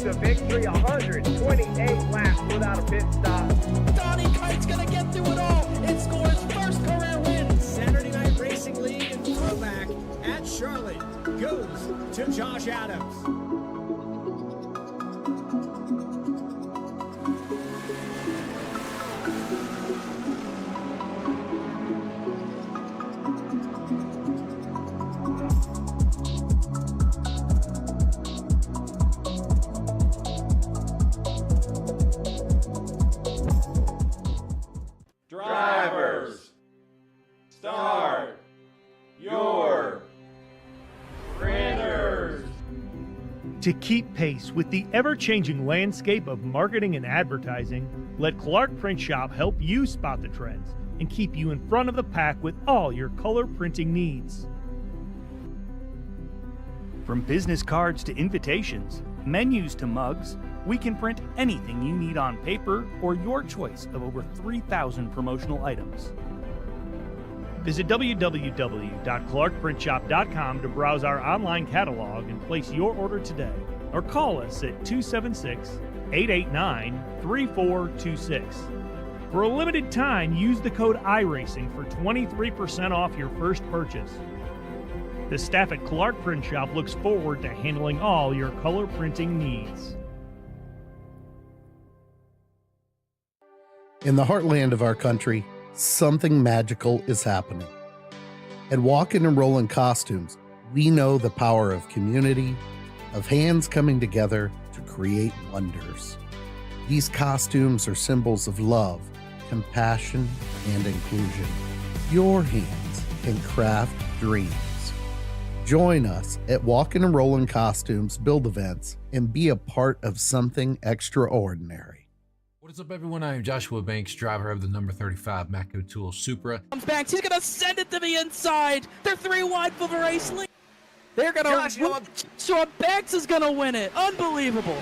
to victory, 128 laps without a pit stop. Donnie Kite's gonna get through it all and score his first career win. Saturday Night Racing League and throwback at Charlotte goes to Josh Adams. Drivers, start your To keep pace with the ever-changing landscape of marketing and advertising, let Clark Print Shop help you spot the trends and keep you in front of the pack with all your color printing needs. From business cards to invitations, menus to mugs, we can print anything you need on paper or your choice of over 3,000 promotional items. Visit www.clarkprintshop.com to browse our online catalog and place your order today, or call us at 276-889-3426. For a limited time, use the code iRacing for 23% off your first purchase. The staff at Clark Print Shop looks forward to handling all your color printing needs. In the heartland of our country, something magical is happening. At Walkin' and Rollin' Costumes, we know the power of community, of hands coming together to create wonders. These costumes are symbols of love, compassion, and inclusion. Your hands can craft dreams. Join us at Walkin' and Rollin' Costumes build events and be a part of something extraordinary. What is up, everyone? I am Joshua Banks, driver of the number 35 Matco Tool Supra. Comes back. He's gonna send it to the inside. They're 3 wide for the race lead. They're gonna. Joshua Banks is gonna win it. Unbelievable.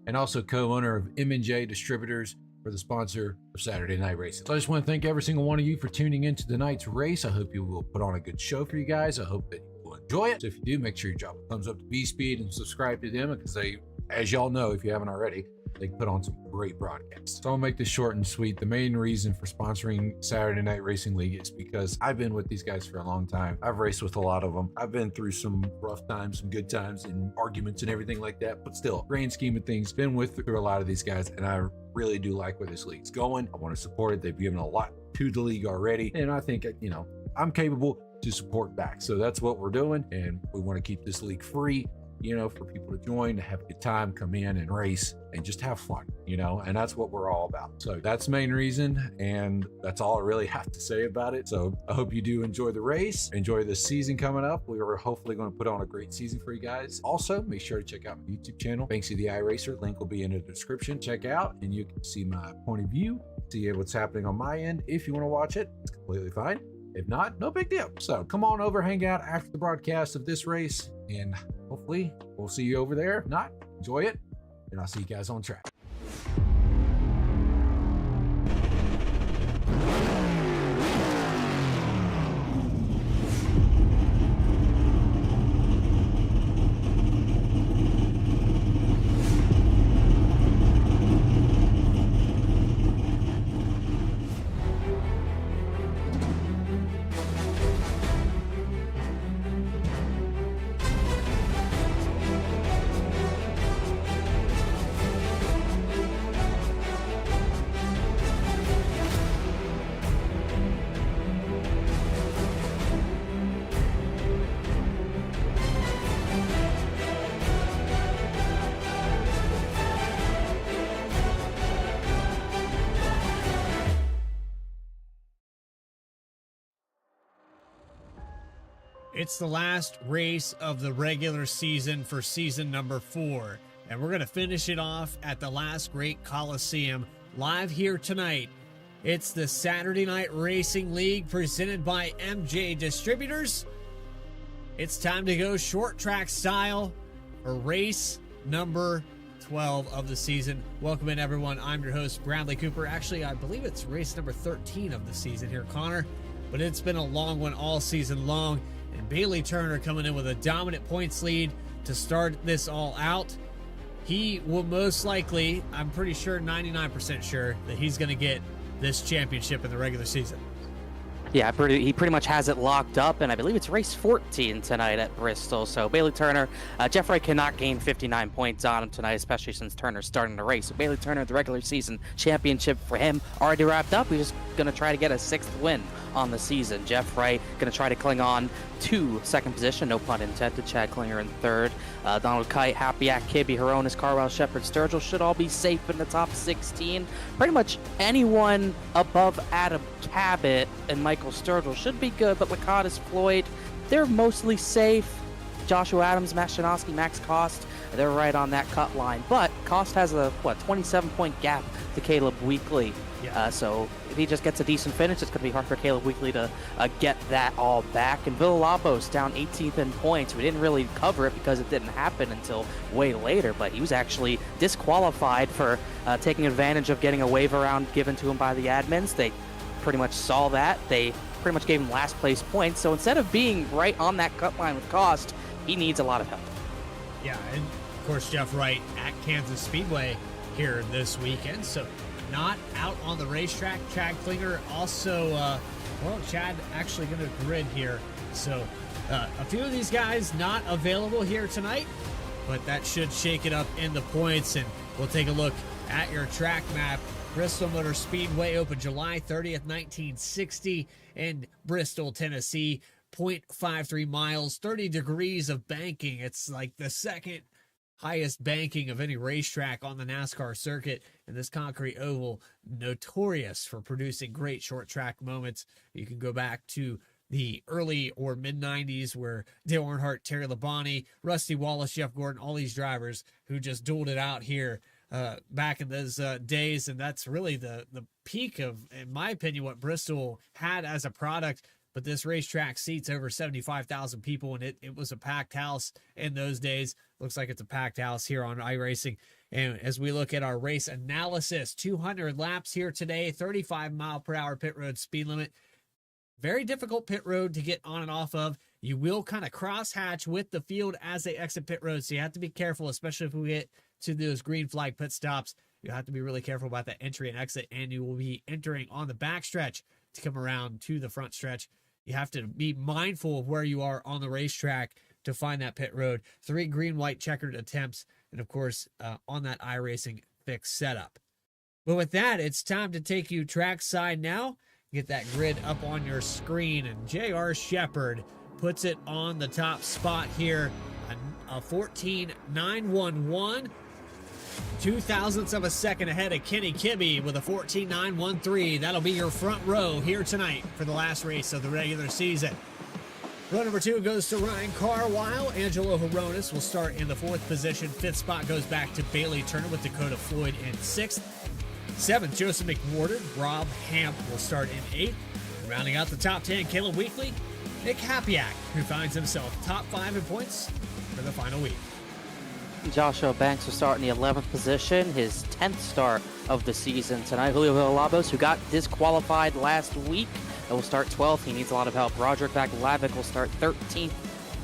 And also co-owner of M&J Distributors for the sponsor of Saturday Night Racing. So I just want to thank every single one of you for tuning into tonight's race. I hope you will put on a good show for you guys. I hope that you will enjoy it. So if you do, make sure you drop a thumbs up to VSPEED and subscribe to them, because they, as y'all know, if you haven't already, they put on some great broadcasts. So I'll make this short and sweet. The main reason for sponsoring Saturday Night Racing League is because I've been with these guys for a long time. I've raced with a lot of them. I've been through some rough times, some good times, and arguments and everything like that. But still, grand scheme of things, been through a lot of these guys, and I really do like where this league's going. I want to support it. They've given a lot to the league already, and I think, you know, I'm capable to support back. So that's what we're doing, and we want to keep this league free, you know, for people to join, to have a good time, come in and race and just have fun, you know, and that's what we're all about. So that's the main reason, and that's all I really have to say about it. So I hope you do enjoy the race, enjoy the season coming up. We are hopefully going to put on a great season for you guys. Also, make sure to check out my YouTube channel, Banksy the iRacer. Link will be in the description. Check out, and you can see my point of view, see what's happening on my end. If you want to watch it, it's completely fine. If not, no big deal. So come on over, hang out after the broadcast of this race, and hopefully we'll see you over there. If not, enjoy it, and I'll see you guys on track. It's the last race of the regular season for season number 4, and we're going to finish it off at the last great Coliseum live here tonight. It's the Saturday Night Racing League presented by M&J Distributors. It's time to go short track style for race number 12 of the season. Welcome in, everyone. I'm your host, Bradley Cooper. Actually, I believe it's race number 13 of the season here, Connor, but it's been a long one all season long. And Bailey Turner coming in with a dominant points lead to start this all out. He will most likely, I'm pretty sure, 99% sure, that he's going to get this championship in the regular season. Yeah, he pretty much has it locked up, and I believe it's race 14 tonight at Bristol. So Bailey Turner, Jeff Wright cannot gain 59 points on him tonight, especially since Turner's starting the race. So Bailey Turner, the regular season championship for him, already wrapped up. He's just going to try to get a 6th win on the season. Jeff Wright going to try to cling on to 2nd position, no pun intended. Chad Klinger in 3rd. Donald Kite, Happy Act, Kibbe, Hironis, Carwell, Shepard, Sturgill should all be safe in the top 16. Pretty much anyone above Adam Cabot and Michael Sturgill should be good, but Lacatus, Floyd, they're mostly safe. Joshua Adams, Matt Shinosky, Max Cost, they're right on that cut line. But Cost has a, 27-point gap to Caleb Weekly. Yeah. So if he just gets a decent finish, it's going to be hard for Caleb Weekly to get that all back. And Villalobos down 18th in points. We didn't really cover it because it didn't happen until way later, but he was actually disqualified for taking advantage of getting a wave around given to him by the admins. They pretty much saw that. They pretty much gave him last place points. So instead of being right on that cut line with Cost, he needs a lot of help. Yeah, and of course, Jeff Wright at Kansas Speedway here this weekend. So not out on the racetrack. Chad Klinger also, Chad actually going to grid here. So a few of these guys not available here tonight, but that should shake it up in the points. And we'll take a look at your track map. Bristol Motor Speedway opened July 30th, 1960 in Bristol, Tennessee. 0.53 miles, 30 degrees of banking. It's like the second highest banking of any racetrack on the NASCAR circuit, and this concrete oval notorious for producing great short track moments. You can go back to the early or mid 90s where Dale Earnhardt, Terry Labonte, Rusty Wallace, Jeff Gordon, all these drivers who just dueled it out here back in those days. And that's really the peak of, in my opinion, what Bristol had as a product. But this racetrack seats over 75,000 people, and it was a packed house in those days. Looks like it's a packed house here on iRacing. And as we look at our race analysis, 200 laps here today, 35-mile-per-hour pit road speed limit. Very difficult pit road to get on and off of. You will kind of cross-hatch with the field as they exit pit road, so you have to be careful, especially if we get to those green flag pit stops. You have to be really careful about that entry and exit, and you will be entering on the backstretch to come around to the front stretch. You have to be mindful of where you are on the racetrack to find that pit road. 3 green, white, checkered attempts, and of course, on that iRacing fixed setup. But with that, it's time to take you trackside now. Get that grid up on your screen, and J.R. Shepard puts it on the top spot here. A 14.911. 0.02 of a second ahead of Kenny Kibbe with a 14.913. That'll be your front row here tonight for the last race of the regular season. Row number 2 goes to Ryan Carlisle. Angelo Horonis will start in the 4th position. 5th spot goes back to Bailey Turner with Dakota Floyd in 6th. 7th, Joseph McWhorter. Rob Hamp will start in 8th. Rounding out the top 10, Caleb Weekly. Nick Hapiak, who finds himself top 5 in points for the final week. Joshua Banks will start in the 11th position, his 10th start of the season tonight. Julio Villalobos, who got disqualified last week, will start 12th. He needs a lot of help. Roderick Vaglavic will start 13th.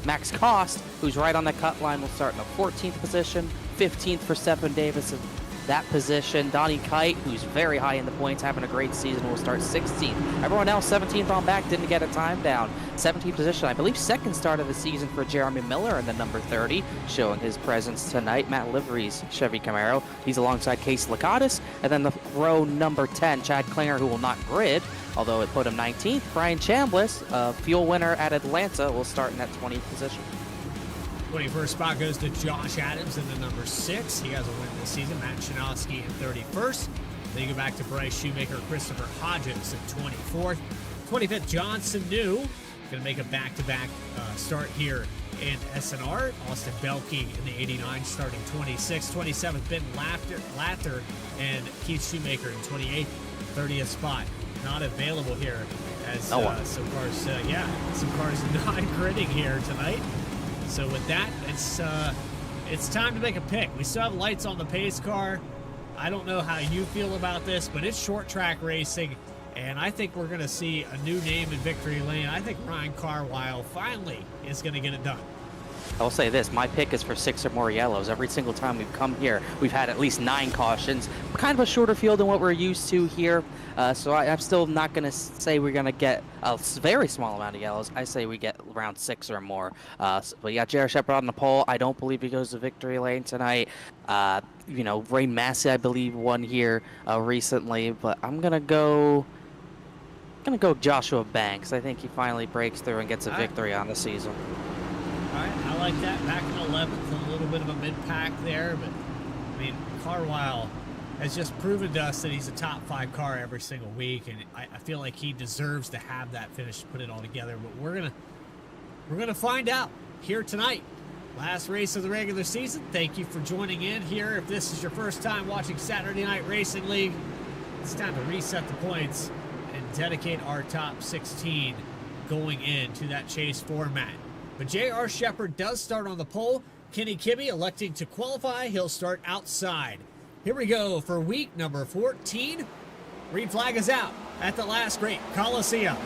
Max Cost, who's right on the cut line, will start in the 14th position. 15th for Stephen Davis in that position. Donnie Kite, who's very high in the points, having a great season, will start 16th. Everyone else 17th on back, didn't get a time down. 17th position, I believe, second start of the season for Jeremy Miller in the number 30, showing his presence tonight. Matt Livery's Chevy Camaro. He's alongside Case Lakatis. And then the row number 10, Chad Klinger, who will not grid, although it put him 19th. Brian Chambliss, fuel winner at Atlanta, will start in that 20th position. 21st spot goes to Josh Adams in the number 6. He has a win this season. Matt Shinosky in 31st. Then you go back to Bryce Shoemaker, Christopher Hodges in 24th. 25th, Johnson New. Going to make a back-to-back start here in SNR. Austin Belkey in the 89, starting 26th. 27th, Ben Lather and Keith Shoemaker in 28th. 30th spot, not available here as some cars not gridding here tonight. So with that, it's time to make a pick. We still have lights on the pace car. I don't know how you feel about this, but it's short track racing, and I think we're going to see a new name in victory lane. I think Ryan Carlisle finally is going to get it done. I'll say this, my pick is for 6 or more yellows. Every single time we've come here, we've had at least 9 cautions. Kind of a shorter field than what we're used to here. So I'm still not going to say we're going to get a very small amount of yellows. I say we get around 6 or more. But yeah, J.R. Shepard on the pole. I don't believe he goes to victory lane tonight. Ray Massey, I believe, won here recently. But I'm going to go Joshua Banks. I think he finally breaks through and gets a victory on the season. All right, I like that. Back in 11th, a little bit of a mid-pack there, but I mean, Carlisle has just proven to us that he's a top 5 car every single week, and I feel like he deserves to have that finish to put it all together. But we're gonna find out here tonight. Last race of the regular season. Thank you for joining in here. If this is your first time watching Saturday Night Racing League, it's time to reset the points and dedicate our top 16 going into that chase format. But J.R. Shepherd does start on the pole. Kenny Kibbe electing to qualify. He'll start outside. Here we go for week number 14. Green flag is out at the last great Coliseum.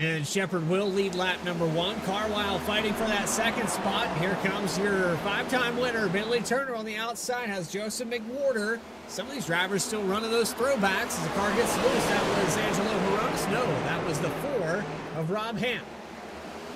And Shepherd will lead lap number 1. Carlisle fighting for that second spot. Here comes your 5-time winner. Billy Turner on the outside has Joseph McWhorter. Some of these drivers still running those throwbacks as the car gets loose. That was Angelo Moronis. No, that was the 4 of Rob Hamp.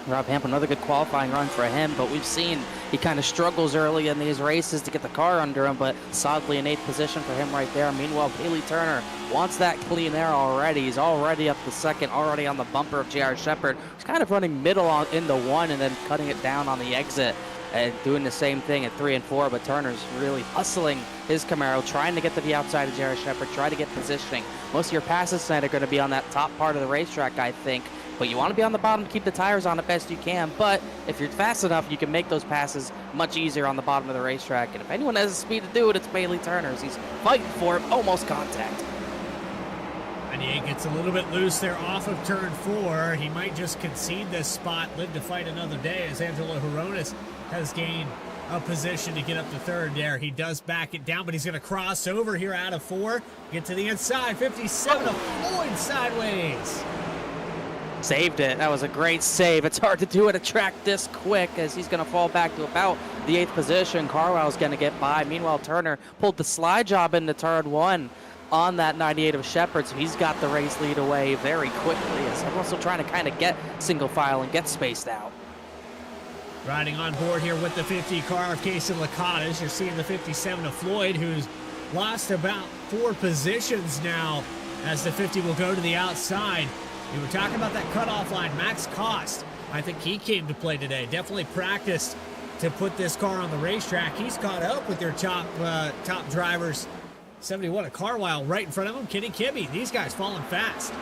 Rob Hamp, another good qualifying run for him, but we've seen he kind of struggles early in these races to get the car under him, but solidly in 8th position for him right there. Meanwhile, Bailey Turner wants that clean air already. He's already up the second, already on the bumper of J.R. Shepherd. He's kind of running middle in the 1 and then cutting it down on the exit and doing the same thing at 3 and 4, but Turner's really hustling his Camaro, trying to get to the outside of J.R. Shepherd, trying to get positioning. Most of your passes tonight are going to be on that top part of the racetrack, I think. But you want to be on the bottom to keep the tires on the best you can. But if you're fast enough, you can make those passes much easier on the bottom of the racetrack. And if anyone has the speed to do it, it's Bailey Turner. He's fighting for it, almost contact. 98 gets a little bit loose there off of turn 4. He might just concede this spot, live to fight another day, as Angelo Moronis has gained a position to get up to 3rd there. He does back it down, but he's going to cross over here out of 4. Get to the inside. 57 of Floyd sideways. Saved it. That was a great save. It's hard to do at a track this quick as he's going to fall back to about the 8th position. Carlisle's going to get by. Meanwhile, Turner pulled the slide job into turn 1 on that 98 of Shepherd, so he's got the race lead away very quickly as everyone's still trying to kind of get single file and get spaced out. Riding on board here with the 50 car of Casey Lacatas. You're seeing the 57 of Floyd, who's lost about 4 positions now as the 50 will go to the outside. We were talking about that cutoff line. Max Cost, I think he came to play today. Definitely practiced to put this car on the racetrack. He's caught up with their top drivers. 71 of Carlisle right in front of him. Kenny Kibbe. These guys falling fast.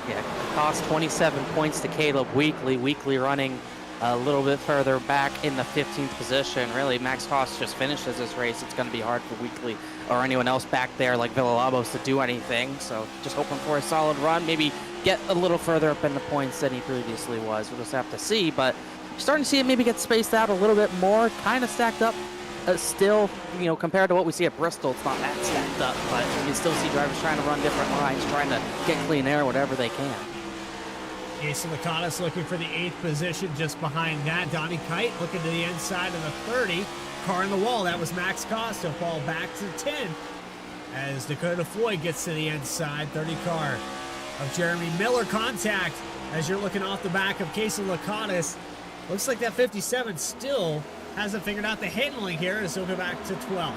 Yeah, Cost 27 points to Caleb Weekly. Weekly running a little bit further back in the 15th position. Really, Max Cost just finishes this race. It's going to be hard for Weekly or anyone else back there like Villalobos to do anything. So just hoping for a solid run. Maybe get a little further up in the points than he previously was. We'll just have to see, but starting to see it maybe get spaced out a little bit more, kind of stacked up. Still, you know, compared to what we see at Bristol, it's not that stacked up, but you can still see drivers trying to run different lines, trying to get clean air whatever they can. Jason Lacatas looking for the 8th position just behind that. Donnie Kite looking to the inside of the 30. Car in the wall. That was Max Cost. He'll fall back to 10 as Dakota Floyd gets to the inside. 30 car of Jeremy Miller contact as you're looking off the back of Casey Lacatas. Looks like that 57 still hasn't figured out the handling here as he'll go back to 12th.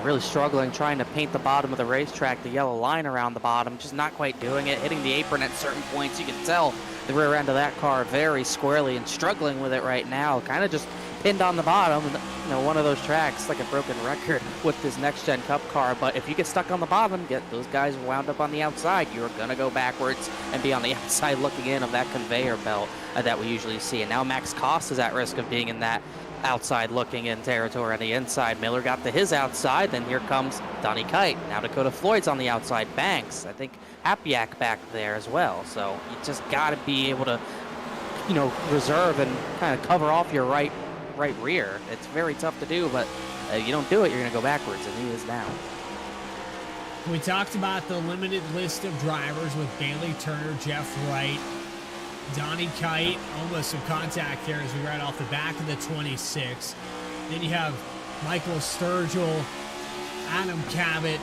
Really struggling trying to paint the bottom of the racetrack, the yellow line around the bottom, just not quite doing it, hitting the apron at certain points. You can tell the rear end of that car very squarely and struggling with it right now, kind of just pinned on the bottom. You know, one of those tracks, like a broken record with this next-gen Cup car, but if you get stuck on the bottom, get those guys wound up on the outside, you're going to go backwards and be on the outside looking in of that conveyor belt that we usually see. And now Max Cost is at risk of being in that outside looking in territory on the inside. Miller got to his outside, then here comes Donnie Kite. Now Dakota Floyd's on the outside. Banks, I think Apiak back there as well. So you just got to be able to, you know, reserve and kind of cover off your right rear. It's very tough to do, but you don't do it, you're going to go backwards, and he is now. We talked about the limited list of drivers with Bailey Turner, Jeff Wright, Donnie Kite, almost some contact here as we ride off the back of the 26. Then you have Michael Sturgill, Adam Cabot,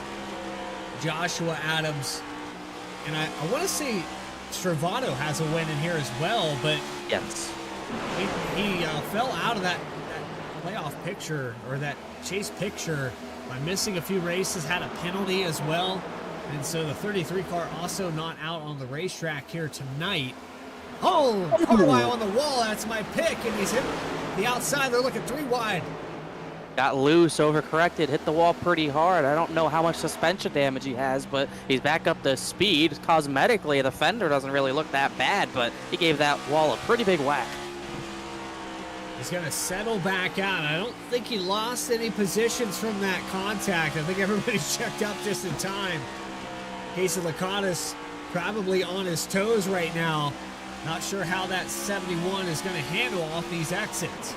Joshua Adams, and I want to say Stravato has a win in here as well, but yes, he fell out of that playoff picture or that chase picture by missing a few races, had a penalty as well. And so the 33 car also not out on the racetrack here tonight. Oh, Carlisle on the wall. That's my pick. And he's hit the outside. They're looking 3 wide. Got loose, overcorrected, hit the wall pretty hard. I don't know how much suspension damage he has, but he's back up to speed. Cosmetically, the fender doesn't really look that bad, but he gave that wall a pretty big whack. He's going to settle back out. I don't think he lost any positions from that contact. I think everybody's checked up just in time. Casey Lakatos probably on his toes right now. Not sure how that 71 is going to handle off these exits.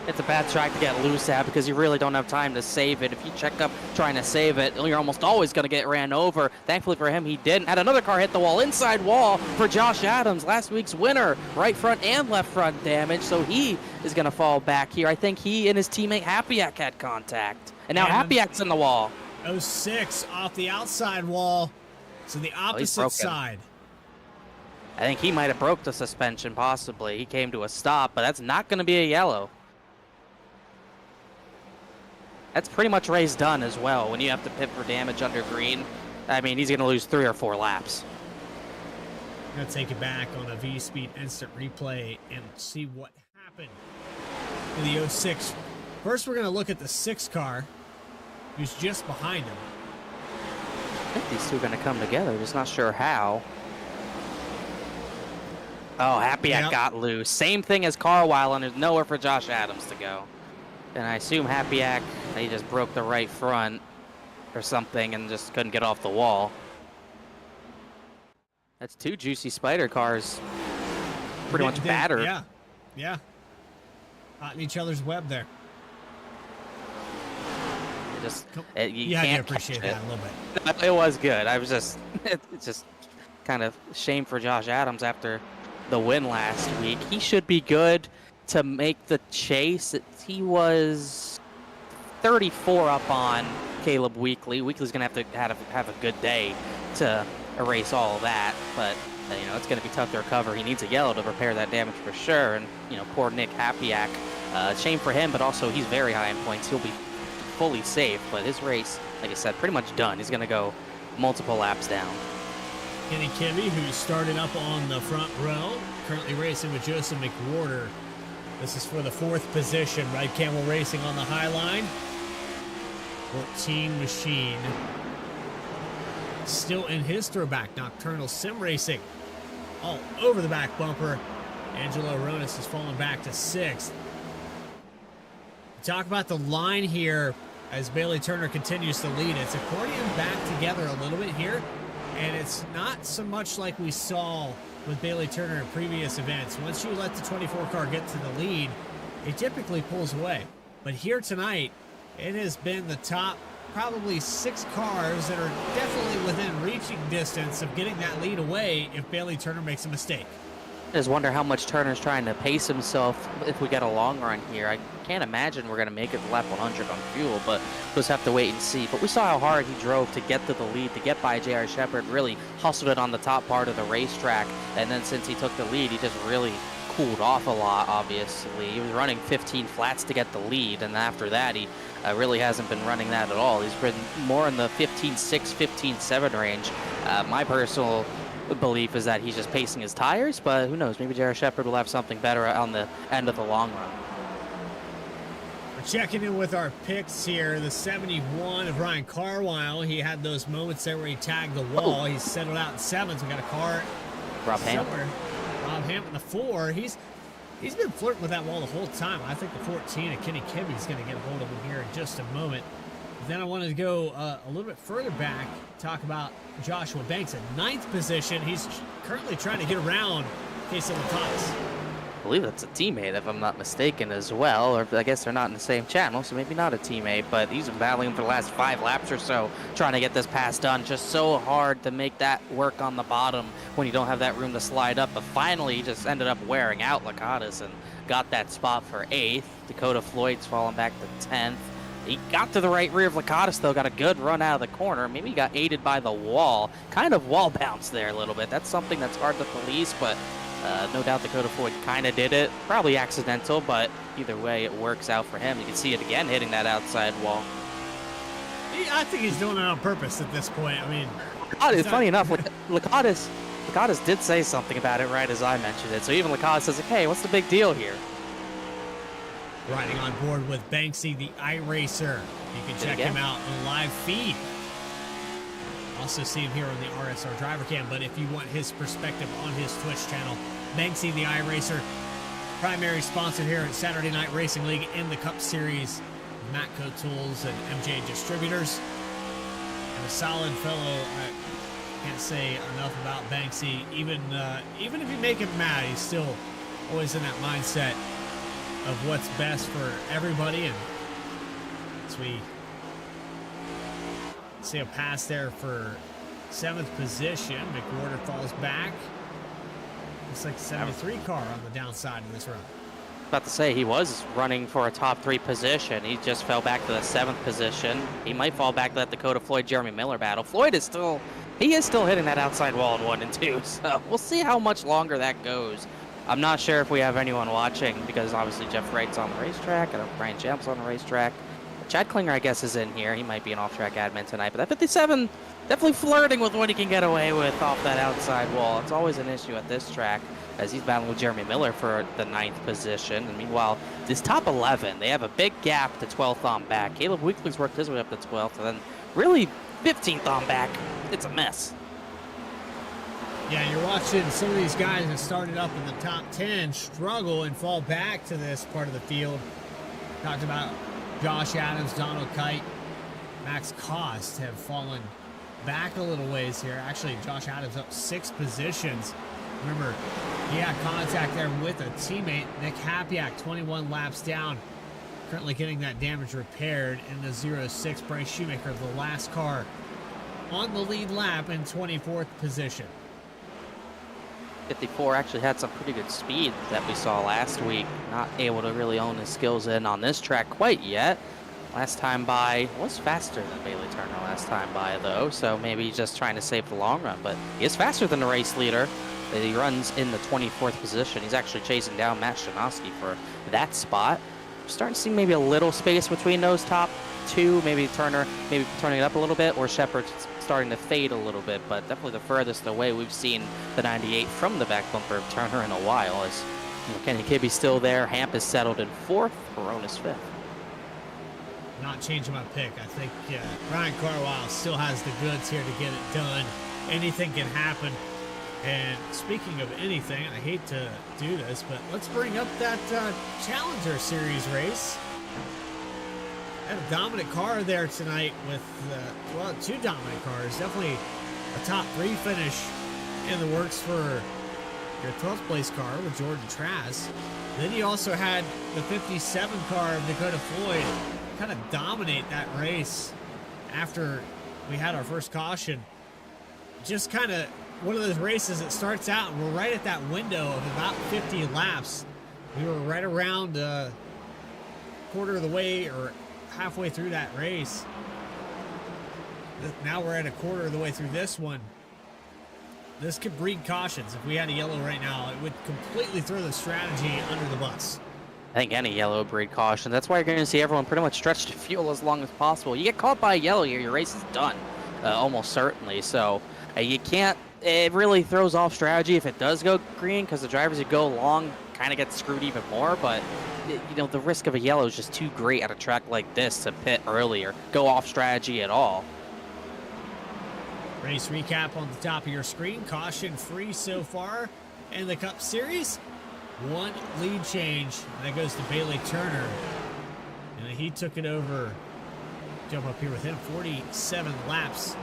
It's a bad track to get loose at because you really don't have time to save it. If you check up trying to save it, you're almost always going to get ran over. Thankfully for him, he didn't. Had another car hit the wall, inside wall for Josh Adams, last week's winner. Right front and left front damage, so he is going to fall back here. I think he and his teammate Happyak had contact. And now Happyak's in the wall. 06 off the outside wall, so the opposite side. I think he might have broke the suspension, possibly. He came to a stop, but that's not going to be a yellow. That's pretty much race done as well when you have to pit for damage under green. I mean, he's going to lose 3 or 4 laps. I'm going to take it back on a VSPEED instant replay and see what happened to the 06. First, we're going to look at the 6 car, who's just behind him. I think these two are going to come together, just not sure how. Oh, Happyak got loose. Same thing as Carlisle, and there's nowhere for Josh Adams to go. And I assume Happyak, he just broke the right front or something and just couldn't get off the wall. That's 2 juicy spider cars. Pretty much battered. Yeah. Caught in each other's web there. You had can't to appreciate that a little bit. It was good. I was just, it's just kind of shame for Josh Adams after the win last week. He should be good to make the chase. He was 34 up on Caleb Weekly. Weekly's going to have a good day to erase all of that, but it's going to be tough to recover. He needs a yellow to repair that damage for sure, and poor Nick Happyak. Shame for him, but also he's very high in points. He'll be fully safe, but his race, like I said, pretty much done. He's going to go multiple laps down. Kenny Kimby, who started up on the front row, currently racing with Joseph McWhorter. This is for the 4th position. Red Camel Racing on the high line. 14 Machine. Still in his throwback. Nocturnal Sim Racing. All over the back bumper. Angelo Aronis has fallen back to 6th. Talk about the line here as Bailey Turner continues to lead. It's accordion back together a little bit here. And it's not so much like we saw with Bailey Turner in previous events. Once you let the 24 car get to the lead, it typically pulls away. But here tonight, it has been the top probably 6 cars that are definitely within reaching distance of getting that lead away if Bailey Turner makes a mistake. I just wonder how much Turner's trying to pace himself if we get a long run here. I can't imagine we're going to make it to lap 100 on fuel, but we'll just have to wait and see. But we saw how hard he drove to get to the lead, to get by J.R. Shepard, really hustled it on the top part of the racetrack. And then since he took the lead, he just really cooled off a lot, obviously. He was running 15 flats to get the lead, and after that, he really hasn't been running that at all. He's been more in the 15.6, 15.7 range. My personal belief is that he's just pacing his tires, but who knows? Maybe J.R. Shepard will have something better on the end of the long run. We're checking in with our picks here. The 71 of Ryan Carlisle. He had those moments there where he tagged the wall. He's settled out in 7th. We got a car Rob Hampton. Rob Hampton, the 4. He's been flirting with that wall the whole time. I think the 14 of Kenny Kimby is going to get a hold of him here in just a moment. Then I wanted to go a little bit further back, talk about Joshua Banks at 9th position. He's currently trying to get around Casey Lakatos. I believe that's a teammate, if I'm not mistaken, as well. Or I guess they're not in the same channel, so maybe not a teammate. But he's been battling for the last 5 laps or so, trying to get this pass done. Just so hard to make that work on the bottom when you don't have that room to slide up. But finally, he just ended up wearing out Lakatos and got that spot for 8th. Dakota Floyd's fallen back to 10th. He got to the right rear of Lakatos, though, got a good run out of the corner. Maybe he got aided by the wall. Kind of wall bounce there a little bit. That's something that's hard to police, but no doubt Dakota Floyd kind of did it. Probably accidental, but either way, it works out for him. You can see it again hitting that outside wall. I think he's doing it on purpose at this point. I mean, It's funny enough, Lakatis did say something about it right as I mentioned it. So even Lakatis says, hey, what's the big deal here? Riding on board with Banksy, the iRacer. You can check him out on live feed. Also see him here on the RSR Driver Cam, but if you want his perspective on his Twitch channel, Banksy, the iRacer, primary sponsor here at Saturday Night Racing League in the Cup Series, Matco Tools and M&J Distributors. And a solid fellow. I can't say enough about Banksy. Even if you make him mad, he's still always in that mindset of what's best for everybody. And as we see a pass there for 7th position, McWhorter falls back. Looks like the 73 car on the downside of this run. About to say he was running for a top 3 position. He just fell back to the 7th position. He might fall back to that Dakota Floyd-Jeremy Miller battle. Floyd is still hitting that outside wall in 1 and 2. So we'll see how much longer that goes. I'm not sure if we have anyone watching because obviously Jeff Wright's on the racetrack and Brian Champ's on the racetrack. Chad Klinger, I guess, is in here. He might be an off-track admin tonight, but that 57 definitely flirting with what he can get away with off that outside wall. It's always an issue at this track as he's battling with Jeremy Miller for the 9th position. And meanwhile, this top 11, they have a big gap to 12th on back. Caleb Weekly's worked his way up to 12th, and then really 15th on back. It's a mess. Yeah, you're watching some of these guys that started up in the top 10 struggle and fall back to this part of the field. Talked about Josh Adams, Donald Kite, Max Cost have fallen back a little ways here. Actually, Josh Adams up 6 positions. Remember, he had contact there with a teammate, Nick Hapiak, 21 laps down. Currently getting that damage repaired in the 06. Bryce Shoemaker, the last car on the lead lap in 24th position. 54 actually had some pretty good speed that we saw last week. Not able to really own his skills in on this track quite yet. Last time by was faster than Bailey Turner last time by though, so maybe he's just trying to save the long run, but he is faster than the race leader. He runs in the 24th position. He's actually chasing down Matt Shanoski for that spot. We're starting to see maybe a little space between those top 2, maybe Turner maybe turning it up a little bit, or Shepard's starting to fade a little bit, but definitely the furthest away we've seen the 98 from the back bumper of Turner in a while. As Kenny Kibbe's still there, Hamp is settled in 4th, Barona's 5th. Not changing my pick. I think Ryan Carlisle still has the goods here to get it done. Anything can happen. And speaking of anything, I hate to do this, but let's bring up that Challenger Series race. Had a dominant car there tonight with, 2 dominant cars. Definitely a top 3 finish in the works for your 12th place car with Jordan Trask. Then you also had the 57 car of Dakota Floyd kind of dominate that race after we had our first caution. Just kind of one of those races that starts out and we're right at that window of about 50 laps. We were right around a quarter of the way or halfway through that race. Now we're at a quarter of the way through this one. This could breed cautions. If we had a yellow right now, it would completely throw the strategy under the bus. I think any yellow breed caution. That's why you're going to see everyone pretty much stretch to fuel as long as possible. You get caught by a yellow here, your race is done, almost certainly. So you can't. It really throws off strategy if it does go green, because the drivers who go long kind of get screwed even more. But the risk of a yellow is just too great at a track like this to pit earlier, go off strategy at all. Race recap on the top of your screen. Caution free so far in the Cup Series. 1 lead change. That goes to Bailey Turner. And he took it over. Jump up here with him. 47 laps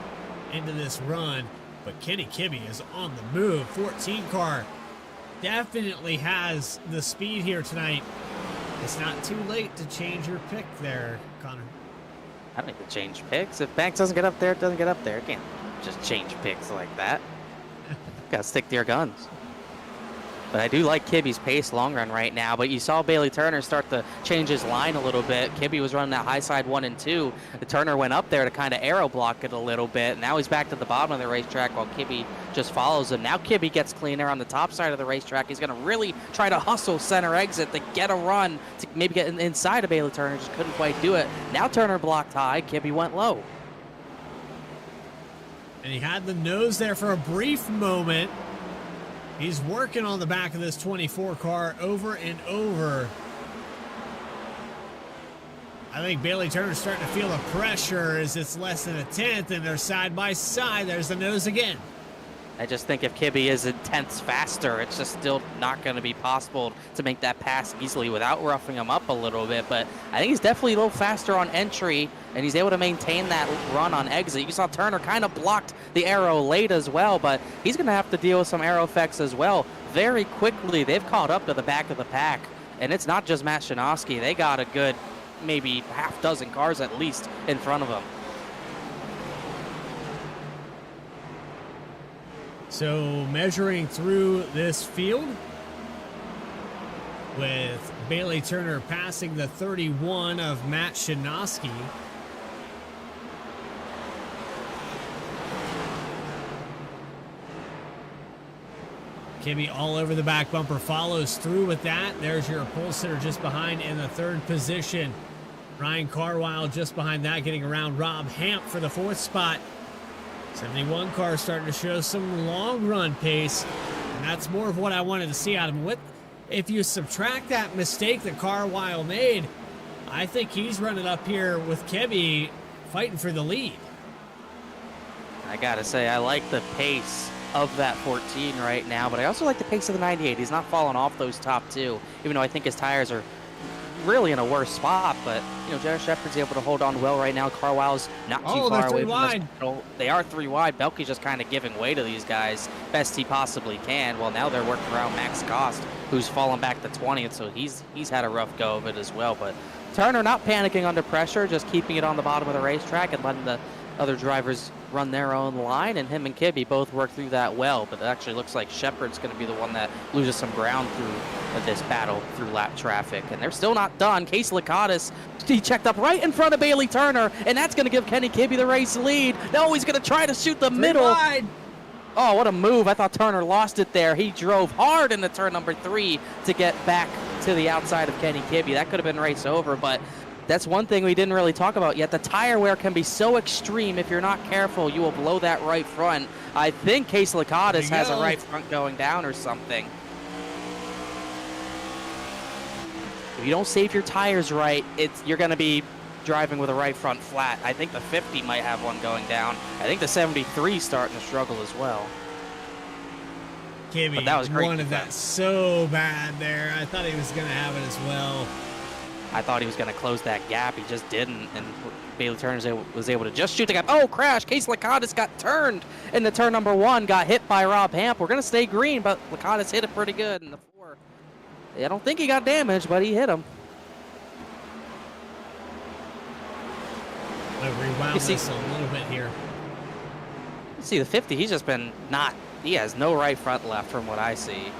into this run. But Kenny Kibbe is on the move. 14 car definitely has the speed here tonight. It's not too late to change your pick there, Connor. I don't need to change picks. If Banks doesn't get up there, it doesn't get up there. Can't just change picks like that. Gotta stick to your guns. But I do like Kibbe's pace long run right now. But you saw Bailey Turner start to change his line a little bit. Kibbe was running that high side 1 and 2. The Turner went up there to kind of aero block it a little bit. Now he's back to the bottom of the racetrack while Kibbe just follows him. Now Kibbe gets cleaner on the top side of the racetrack. He's going to really try to hustle center exit to get a run to maybe get inside of Bailey Turner. Just couldn't quite do it. Now Turner blocked high. Kibbe went low. And he had the nose there for a brief moment. He's working on the back of this 24 car over and over. I think Bailey Turner's starting to feel the pressure as it's less than a tenth and they're side by side. There's the nose again. I just think if Kibbe is a tenth faster, it's just still not going to be possible to make that pass easily without roughing him up a little bit. But I think he's definitely a little faster on entry, and he's able to maintain that run on exit. You saw Turner kind of blocked the arrow late as well, but he's going to have to deal with some arrow effects as well. Very quickly, they've caught up to the back of the pack, and it's not just Matt Szymanski. They got a good maybe half dozen cars at least in front of them. So measuring through this field with Bailey Turner passing the 31 of Matt Szymanski. Kibbe all over the back bumper, follows through with that. There's your pole sitter just behind in the third position. Ryan Carwile just behind that, getting around Rob Hamp for the fourth spot. 71 car starting to show some long run pace, and that's more of what I wanted to see out of him. If you subtract that mistake that Carwile made, I think he's running up here with Kibbe fighting for the lead. I gotta say, I like the pace of that 14 right now, but I also like the pace of the 98. He's not falling off those top two, even though I think his tires are really in a worse spot. But you know, Jared Shepard's able to hold on well right now. Carwile's not too far away from this. They are 3 wide. Belke's just kind of giving way to these guys best he possibly can. Well, now they're working around Max Cost, who's fallen back to 20th, so he's had a rough go of it as well. But Turner not panicking under pressure, just keeping it on the bottom of the racetrack and letting the other drivers run their own line, and him and Kibbe both work through that well. But it actually looks like Shepard's going to be the one that loses some ground through this battle through lap traffic, and they're still not done. Case Lakatos, he checked up right in front of Bailey Turner, and that's going to give Kenny Kibbe the race lead. No, he's going to try to shoot the middle. Wide. Oh, what a move. I thought Turner lost it there. He drove hard into turn number 3 to get back to the outside of Kenny Kibbe. That could have been race over, but that's one thing we didn't really talk about yet. The tire wear can be so extreme. If you're not careful, you will blow that right front. I think Case Lakatos has a right front going down or something. If you don't save your tires right, you're going to be driving with a right front flat. I think the 50 might have one going down. I think the 73 is starting to struggle as well. Kibbe that was great wanted that so bad there. I thought he was going to have it as well. I thought he was going to close that gap. He just didn't, and Bailey Turner was able to just shoot the gap. Oh, crash! Case Lakatos got turned into turn number 1, got hit by Rob Hamp. We're going to stay green, but Lakatos hit it pretty good in the 4. I don't think he got damaged, but he hit him. I rewound this a little bit here. You see the 50, he's just been he has no right front left from what I see.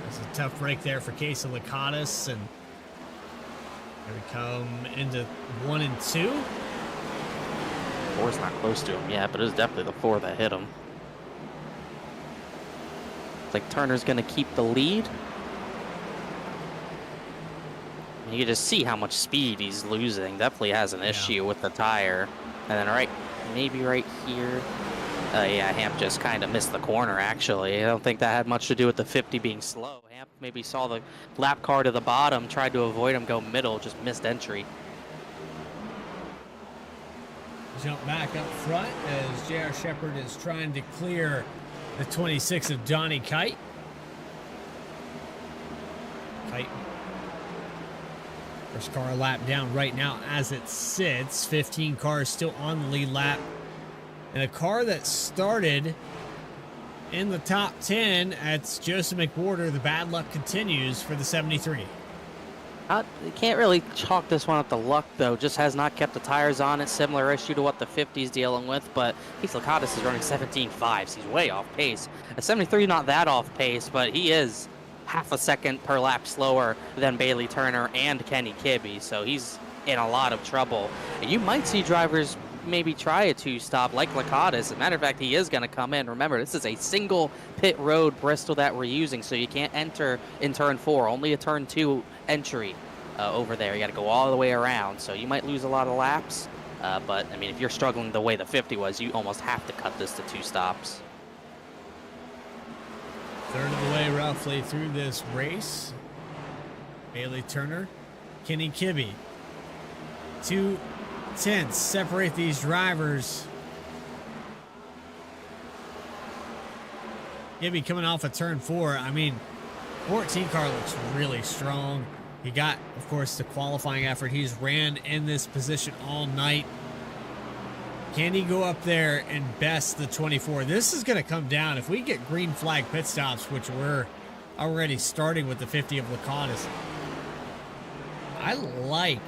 It's a tough break there for Case Lakatos, and here we come into 1 and 2. 4's not close to him yet, but it was definitely the 4 that hit him. It's like Turner's going to keep the lead. You can just see how much speed he's losing. Definitely has an issue with the tire. And then maybe right here. Yeah, Hamp just kind of missed the corner, actually. I don't think that had much to do with the 50 being slow. Hamp maybe saw the lap car to the bottom, tried to avoid him, go middle, just missed entry. Jump back up front as J.R. Shepard is trying to clear the 26 of Donnie Kite. First car lap down right now as it sits. 15 cars still on the lead lap. And a car that started in the top 10, that's Joseph McWhorter. The bad luck continues for the 73. You can't really chalk this one up to luck, though. Just has not kept the tires on it. Similar issue to what the 50's dealing with, but Case Lakatos is running 17.5s. He's way off pace. A 73 not that off pace, but he is half a second per lap slower than Bailey Turner and Kenny Kibbe, so he's in a lot of trouble. And you might see drivers maybe try a 2-stop like Lakatos. As a matter of fact, he is going to come in. Remember, this is a single pit road Bristol that we're using, so you can't enter in turn 4. Only a turn 2 entry over there. You got to go all the way around, so you might lose a lot of laps. But, I mean, if you're struggling the way the 50 was, you almost have to cut this to 2 stops. Third of the way roughly through this race. Bailey Turner, Kenny Kibbe. 2 tenths separate these drivers. Kibbe coming off of turn 4. I mean, 14 car looks really strong. He got, of course, the qualifying effort. He's ran in this position all night. Can he go up there and best the 24? This is going to come down. If we get green flag pit stops, which we're already starting with the 50 of Lacadas, I like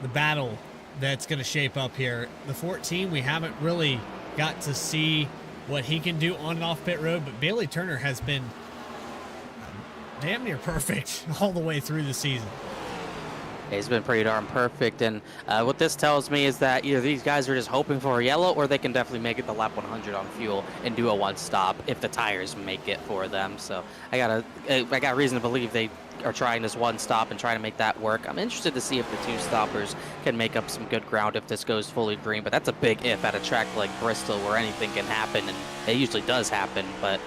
the battle that's going to shape up here. The 14, we haven't really got to see what he can do on and off pit road, but Bailey Turner has been damn near perfect all the way through the season. He's been pretty darn perfect, and what this tells me is that either these guys are just hoping for a yellow, or they can definitely make it the lap 100 on fuel and do a 1-stop if the tires make it for them. So I got reason to believe they are trying this 1-stop and trying to make that work. I'm interested to see if the 2-stoppers can make up some good ground if this goes fully green, but that's a big if at a track like Bristol where anything can happen, and it usually does happen. But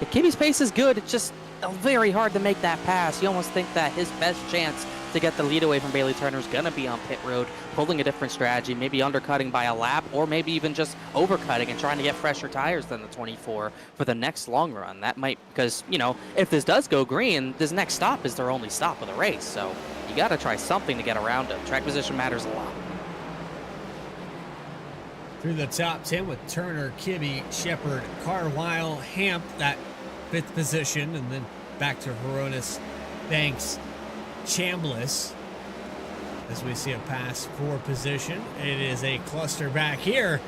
if Kibbe's pace is good, it's just very hard to make that pass. You almost think that his best chance to get the lead away from Bailey Turner is going to be on pit road, pulling a different strategy, maybe undercutting by a lap, or maybe even just overcutting and trying to get fresher tires than the 24 for the next long run. That might, because, you know, if this does go green, this next stop is their only stop of the race. So you got to try something to get around him. Track position matters a lot. Through the top 10 with Turner, Kibbe, Shepard, Carwile, Hamp, that 5th position, and then back to Horonis, Banks, Chambliss. As we see a pass for position, it is a cluster back here.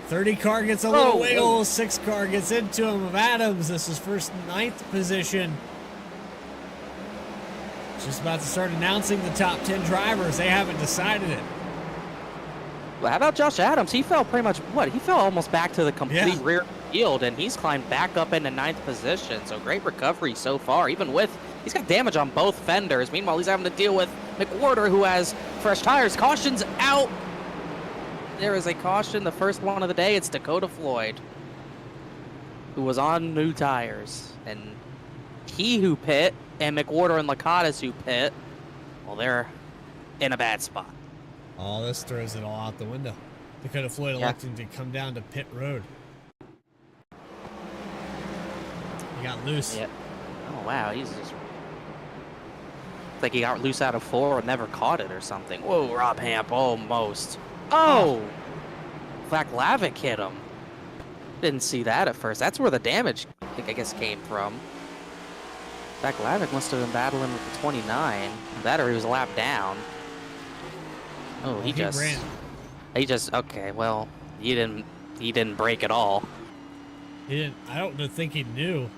30 car gets a little wiggle, 6 car gets into him of Adams. This is first 9th position. Just about to start announcing the top 10 drivers. They haven't decided it. Well, how about Josh Adams? He fell pretty much, he fell almost back to the complete rear field, and he's climbed back up into 9th position. So great recovery so far, even with, he's got damage on both fenders. Meanwhile, he's having to deal with McWhorter, who has fresh tires. Caution's out. There is a caution, the first one of the day. It's Dakota Floyd, who was on new tires. And he who pit, and McWhorter and Lacadas who pit, well, they're in a bad spot. Oh, this throws it all out the window. Dakota Floyd electing to come down to pit road. He got loose. Yeah. Oh, wow. He's just... It's like he got loose out of 4 and never caught it or something. Whoa, Rob Hamp, almost. Oh! Vaclavic hit him. Didn't see that at first. That's where the damage, I guess, came from. Vaclavic must have been battling with the 29. That or he was a lap down. Oh, he just ran. He just, okay, well, he didn't break at all. He didn't, I don't think he knew.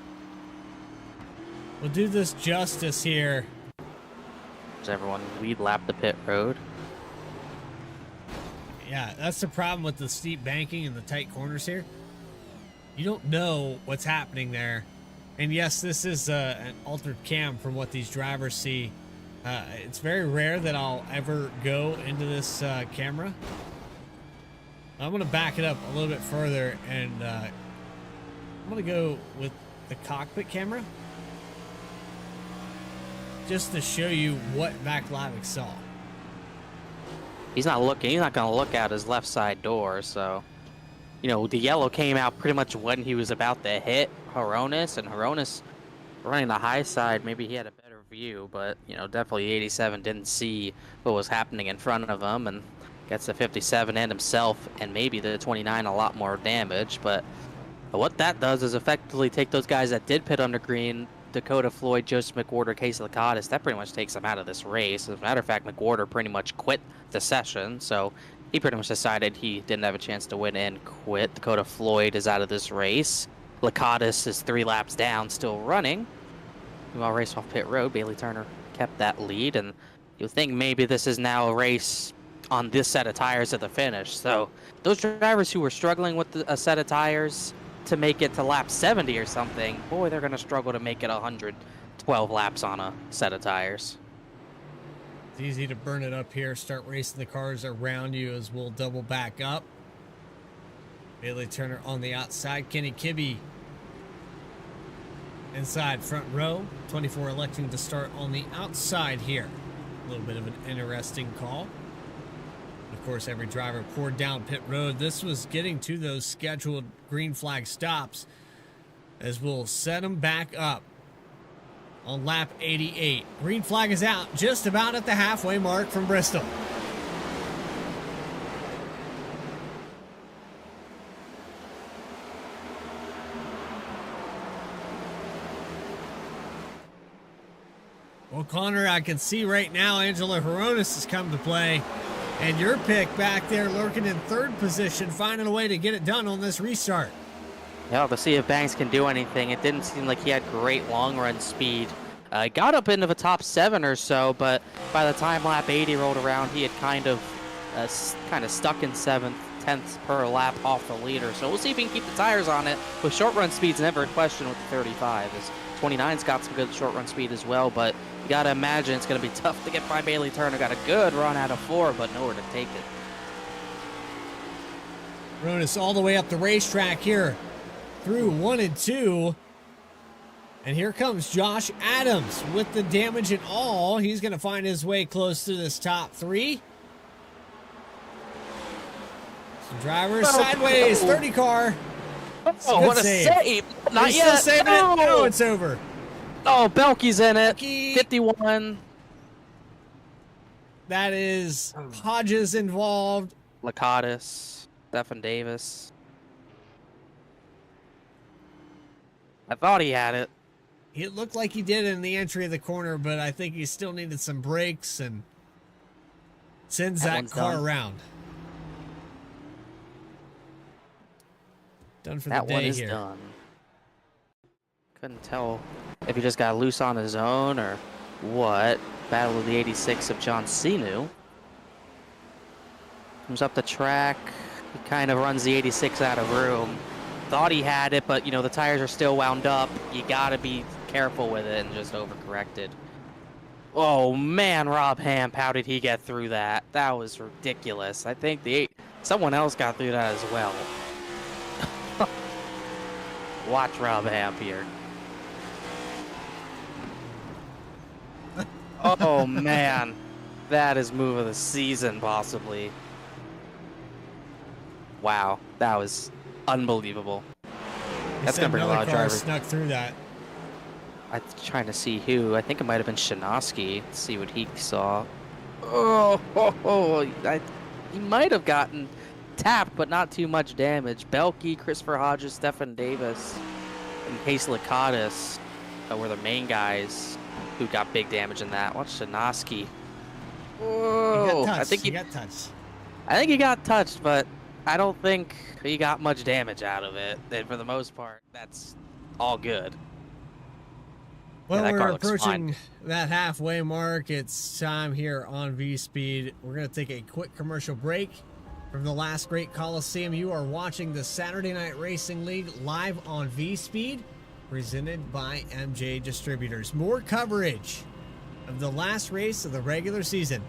We'll do this justice here. Does everyone lead lap the pit road? Yeah, that's the problem with the steep banking and the tight corners here. You don't know what's happening there. And yes, this is an altered cam from what these drivers see. It's very rare that I'll ever go into this camera. I'm going to back it up a little bit further, and I'm going to go with the cockpit camera just to show you what Vaclavic saw. He's not looking. He's not going to look out his left side door. So, you know, the yellow came out pretty much when he was about to hit Horonis, and Horonis running the high side. Maybe he had a better view, but, you know, definitely 87 didn't see what was happening in front of him, and gets the 57 and himself, and maybe the 29 a lot more damage. But what that does is effectively take those guys that did pit under green, Dakota Floyd, Joseph McWhorter, Casey Lacadas, that pretty much takes them out of this race. As a matter of fact, McWhorter pretty much quit the session, so he pretty much decided he didn't have a chance to win and quit. Dakota Floyd is out of this race. Lacadas is 3 laps down, still running. While race off pit road, Bailey Turner kept that lead, and you think maybe this is now a race on this set of tires at the finish. So those drivers who were struggling with a set of tires to make it to lap 70 or something, boy, they're going to struggle to make it 112 laps on a set of tires. It's easy to burn it up here. Start racing the cars around you as we'll double back up. Bailey Turner on the outside. Kenny Kibbe inside front row. 24 electing to start on the outside here. A little bit of an interesting call. Of course, every driver poured down pit road. This was getting to those scheduled green flag stops as we'll set them back up on lap 88. Green flag is out just about at the halfway mark from Bristol. Well, Connor, I can see right now Angela Horonis has come to play. And your pick back there lurking in third position, finding a way to get it done on this restart. Yeah, to see if Banks can do anything. It didn't seem like he had great long run speed. Got up into the top 7 or so, but by the time lap 80 rolled around, he had kind of stuck in 7th, 10th per lap off the leader. So we'll see if he can keep the tires on it. With short run speed's never a question with the 35. As 29's got some good short run speed as well, but you got to imagine it's going to be tough to get by Bailey Turner. Got a good run out of 4, but nowhere to take it. Horonis all the way up the racetrack here through 1 and 2. And here comes Josh Adams with the damage and all. He's going to find his way close to this top 3. Some drivers sideways, 30 car. Oh, what a save. Not He's yet. still saving it. No, it's over. Oh, Belky's in it. Belky. 51. That is Hodges involved. Lakatis. Stephen Davis. I thought he had it. It looked like he did in the entry of the corner, but I think he still needed some brakes and sends that car around. Done for the day here. That one is done. Couldn't tell if he just got loose on his own or what. Battle of the 86 of John Sinu. Comes up the track. He kind of runs the 86 out of room. Thought he had it, but, you know, the tires are still wound up. You got to be careful with it and just overcorrected. Oh, man, Rob Hamp, how did he get through that? That was ridiculous. I think someone else got through that as well. Watch Rob Hamp here. Oh, man. That is move of the season, possibly. Wow. That was unbelievable. That's going to bring a lot of drivers. Snuck through that. I'm trying to see who. I think it might have been Shinosky. Let's see what he saw. He might have gotten tapped, but not too much damage. Belky, Christopher Hodges, Stephen Davis, and Case Lakatis were the main guys who got big damage in that. Watch Shinosky. Whoa! I think he got touched. I think he got touched, but I don't think he got much damage out of it. And for the most part, that's all good. Well, yeah, we're approaching that halfway mark. It's time here on VSPEED. We're going to take a quick commercial break from the last great Coliseum. You are watching the Saturday Night Racing League live on VSPEED, presented by M&J Distributors. More coverage of the last race of the regular season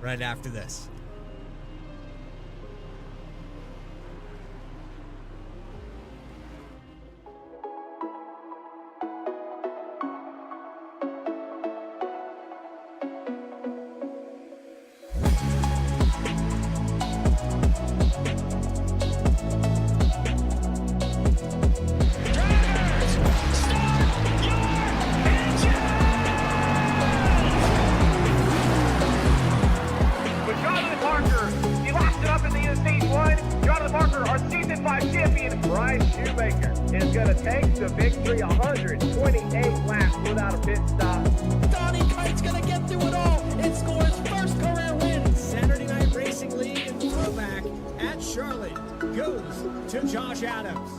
right after this. Is going to take the victory 128 laps without a pit stop. Donnie Kite's going to get through it all and score his first career win. Saturday Night Racing League and throwback at Charlotte goes to Josh Adams.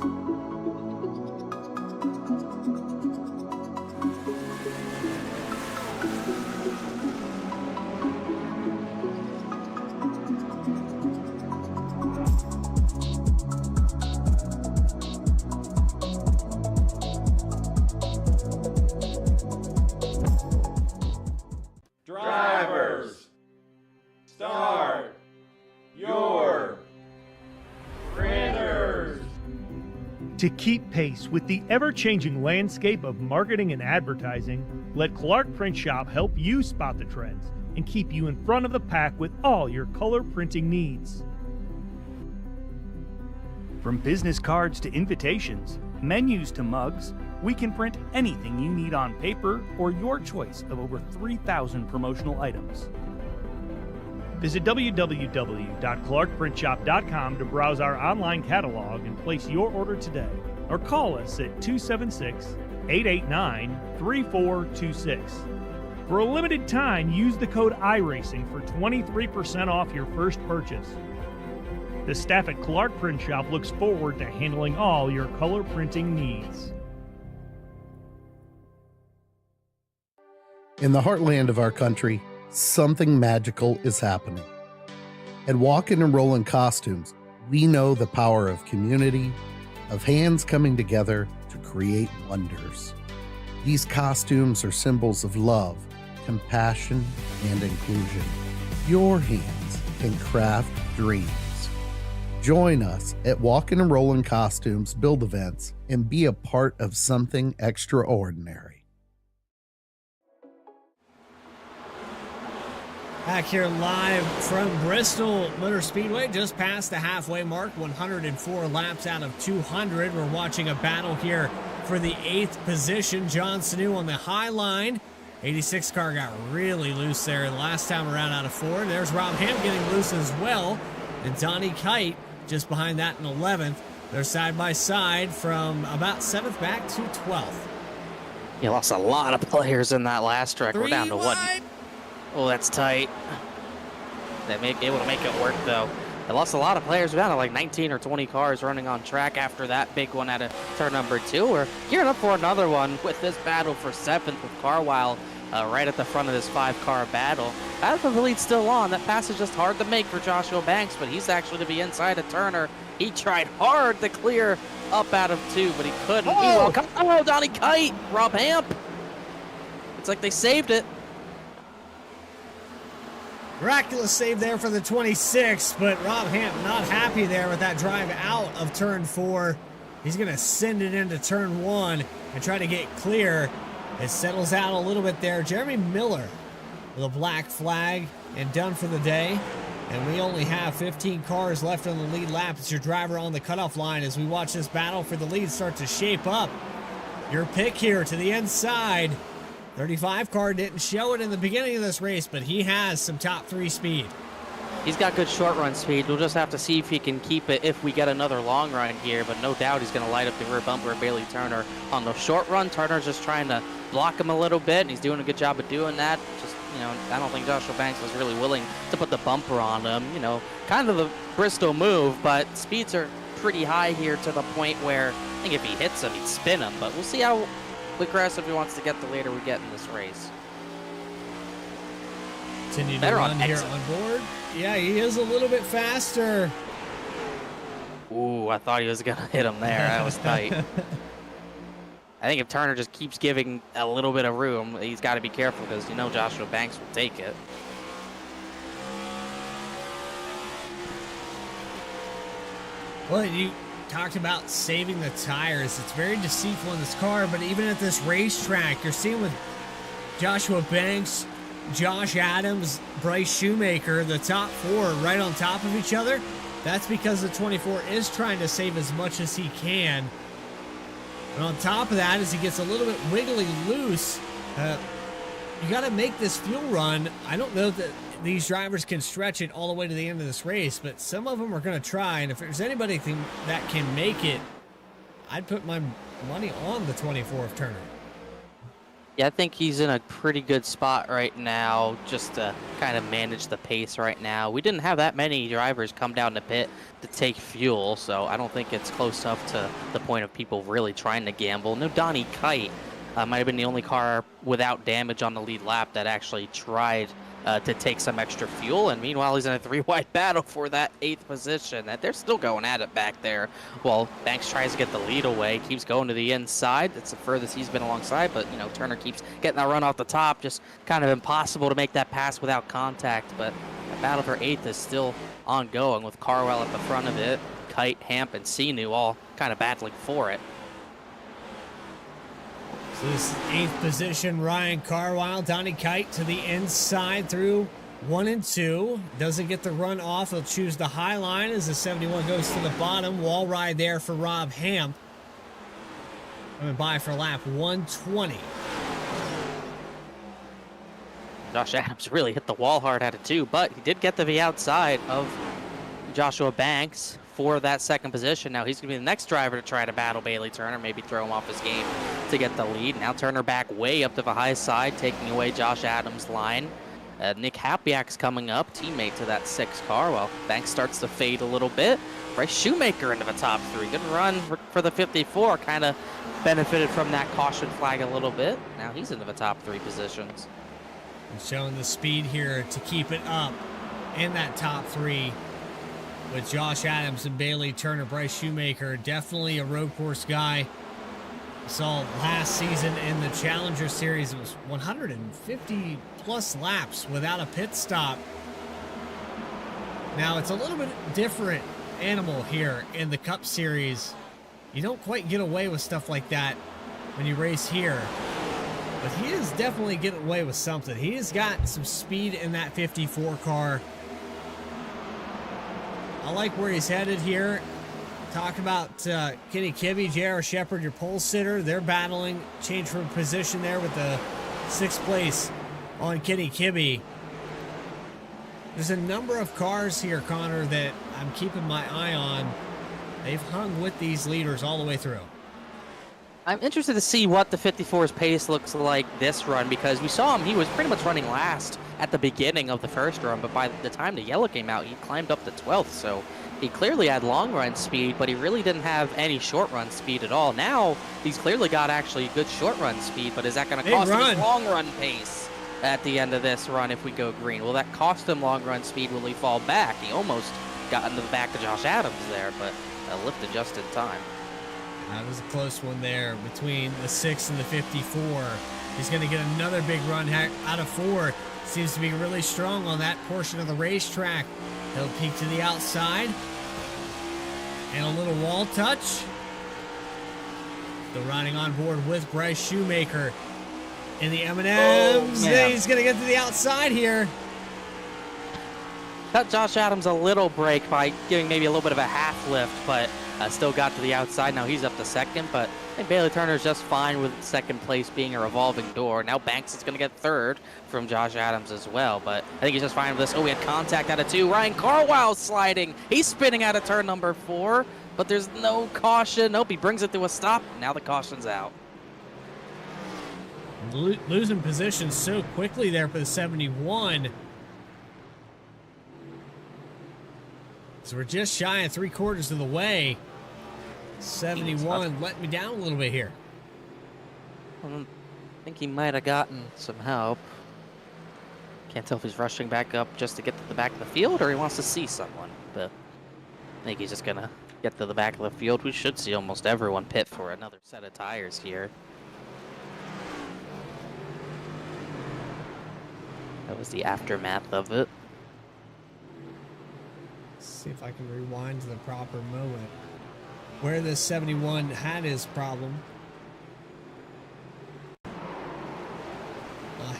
To keep pace with the ever-changing landscape of marketing and advertising, let Clark Print Shop help you spot the trends and keep you in front of the pack with all your color printing needs. From business cards to invitations, menus to mugs, we can print anything you need on paper or your choice of over 3,000 promotional items. Visit www.clarkprintshop.com to browse our online catalog and place your order today, or call us at 276-889-3426. For a limited time, use the code iRacing for 23% off your first purchase. The staff at Clark Print Shop looks forward to handling all your color printing needs. In the heartland of our country, something magical is happening. At Walkin' and Rollin' Costumes, we know the power of community, of hands coming together to create wonders. These costumes are symbols of love, compassion, and inclusion. Your hands can craft dreams. Join us at Walkin' and Rollin' Costumes build events and be a part of something extraordinary. Back here live from Bristol Motor Speedway, just past the halfway mark, 104 laps out of 200. We're watching a battle here for the 8th position. John Sanu on the high line. 86 car got really loose there the last time around out of 4. There's Rob Ham getting loose as well. And Donnie Kite just behind that in 11th. They're side by side from about 7th back to 12th. You lost a lot of players in that last track. We're down to wide. what? Oh, that's tight. They able to make it work, though. They lost a lot of players. We're down to like 19 or 20 cars running on track after that big one at turn number 2. We're gearing up for another one with this battle for 7th with Carwile right at the front of this 5-car battle. Battle for the lead's still on. That pass is just hard to make for Joshua Banks, but he's actually to be inside of Turner. He tried hard to clear up out of 2, but he couldn't. Oh, Donnie Kite, Rob Hamp. It's like they saved it. Miraculous save there for the 26, but Rob Hamp not happy there with that drive out of turn 4. He's going to send it into turn 1 and try to get clear. It settles out a little bit there. Jeremy Miller with a black flag and done for the day. And we only have 15 cars left on the lead lap. It's your driver on the cutoff line as we watch this battle for the lead start to shape up. Your pick here to the inside. 35 car didn't show it in the beginning of this race, but he has some top 3 speed. He's got good short run speed. We'll just have to see if he can keep it if we get another long run here, but no doubt he's going to light up the rear bumper of Bailey Turner. On the short run, Turner's just trying to block him a little bit, and he's doing a good job of doing that. Just, I don't think Joshua Banks was really willing to put the bumper on him. Kind of the Bristol move, but speeds are pretty high here to the point where I think if he hits him, he'd spin him, but we'll see how aggressive he wants to get the later we get in this race. Continue to run here on board. Yeah, he is a little bit faster. Ooh, I thought he was going to hit him there. That was tight. I think if Turner just keeps giving a little bit of room, he's got to be careful because Joshua Banks will take it. Well, you talked about saving the tires. It's very deceitful in this car, but even at this racetrack, you're seeing with Joshua Banks, Josh Adams, Bryce Shoemaker, the top 4 right on top of each other. That's because the 24 is trying to save as much as he can. And on top of that, as he gets a little bit wiggly loose, you got to make this fuel run. I don't know that these drivers can stretch it all the way to the end of this race, but some of them are going to try. And if there's anybody that can make it, I'd put my money on the 24 of Turner. Yeah, I think he's in a pretty good spot right now just to kind of manage the pace right now. We didn't have that many drivers come down to pit to take fuel, so I don't think it's close enough to the point of people really trying to gamble. No, Donnie Kite might have been the only car without damage on the lead lap that actually tried to take some extra fuel, and meanwhile he's in a 3-wide battle for that 8th position. That they're still going at it back there. Well, Banks tries to get the lead away, keeps going to the inside. That's the furthest he's been alongside, but Turner keeps getting that run off the top. Just kind of impossible to make that pass without contact, but the battle for 8th is still ongoing with Carwell at the front of it. Kite, Hamp, and Sinu all kind of battling for it. So this is 8th position, Ryan Carwile. Donnie Kite to the inside through 1 and 2. Doesn't get the run off. He'll choose the high line as the 71 goes to the bottom. Wall ride there for Rob Hamp. Coming by for lap 120. Josh Adams really hit the wall hard at it too, but he did get to the outside of Joshua Banks for that 2nd position. Now he's going to be the next driver to try to battle Bailey Turner, maybe throw him off his game to get the lead. Now Turner back way up to the high side, taking away Josh Adams' line. Nick Hapiak's coming up, teammate to that 6 car, while Banks starts to fade a little bit. Bryce Shoemaker into the top 3. Good run for the 54, kind of benefited from that caution flag a little bit. Now he's into the top 3 positions. And showing the speed here to keep it up in that top 3 with Josh Adams and Bailey Turner. Bryce Shoemaker, definitely a road course guy. We saw last season in the Challenger Series, it was 150 plus laps without a pit stop. Now it's a little bit different animal here in the Cup Series. You don't quite get away with stuff like that when you race here. But he is definitely getting away with something. He has got some speed in that 54 car. I like where he's headed here. Talk about Kenny Kibbe, J.R. Shepard, your pole sitter. They're battling. Change from position there with the 6th place on Kenny Kibbe. There's a number of cars here, Connor, that I'm keeping my eye on. They've hung with these leaders all the way through. I'm interested to see what the 54's pace looks like this run, because we saw him, he was pretty much running last at the beginning of the first run, but by the time the yellow came out, he climbed up to 12th, so he clearly had long run speed, but he really didn't have any short run speed at all. Now, he's clearly got actually good short run speed, but is that going to cost him his long run pace at the end of this run if we go green? Will that cost him long run speed? Will he fall back? He almost got into the back of Josh Adams there, but lifted just in time. That was a close one there between the 6 and the 54. He's going to get another big run out of 4. Seems to be really strong on that portion of the racetrack. He'll peek to the outside. And a little wall touch. Still riding on board with Bryce Shoemaker in the M&Ms. He's going to get to the outside here. Cut Josh Adams a little break by giving maybe a little bit of a half lift, but still got to the outside. Now he's up to 2nd, but I think Bailey Turner's just fine with 2nd place being a revolving door. Now Banks is going to get 3rd from Josh Adams as well, but I think he's just fine with this. Oh, we had contact out of 2. Ryan Carwile sliding. He's spinning out of turn number 4, but there's no caution. Nope, he brings it to a stop. Now the caution's out. Losing position so quickly there for the 71. So we're just shy of 3/4 of the way. 71 let me down a little bit here. I think he might have gotten some help. Can't tell if he's rushing back up just to get to the back of the field or he wants to see someone. But I think he's just going to get to the back of the field. We should see almost everyone pit for another set of tires here. That was the aftermath of it. Let's see if I can rewind to the proper moment where this 71 had his problem.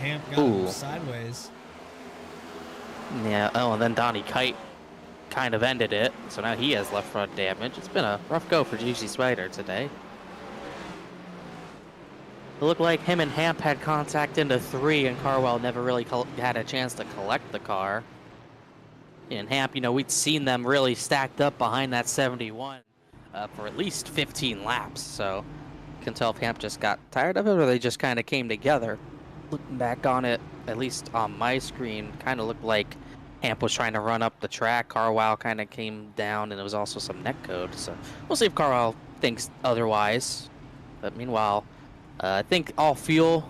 Hamp got him sideways. Yeah, oh, and then Donnie Kite kind of ended it, so now he has left front damage. It's been a rough go for GC Spider today. It looked like him and Hamp had contact into 3, and Carwell never really had a chance to collect the car. And Hamp, you know, we'd seen them really stacked up behind that 71 for at least 15 laps, so you can tell if Hamp just got tired of it or they just kind of came together. Looking back on it, at least on my screen, kind of looked like Hamp was trying to run up the track. Carwell kind of came down, and there was also some neck code, so we'll see if Carwell thinks otherwise. But meanwhile, I think all fuel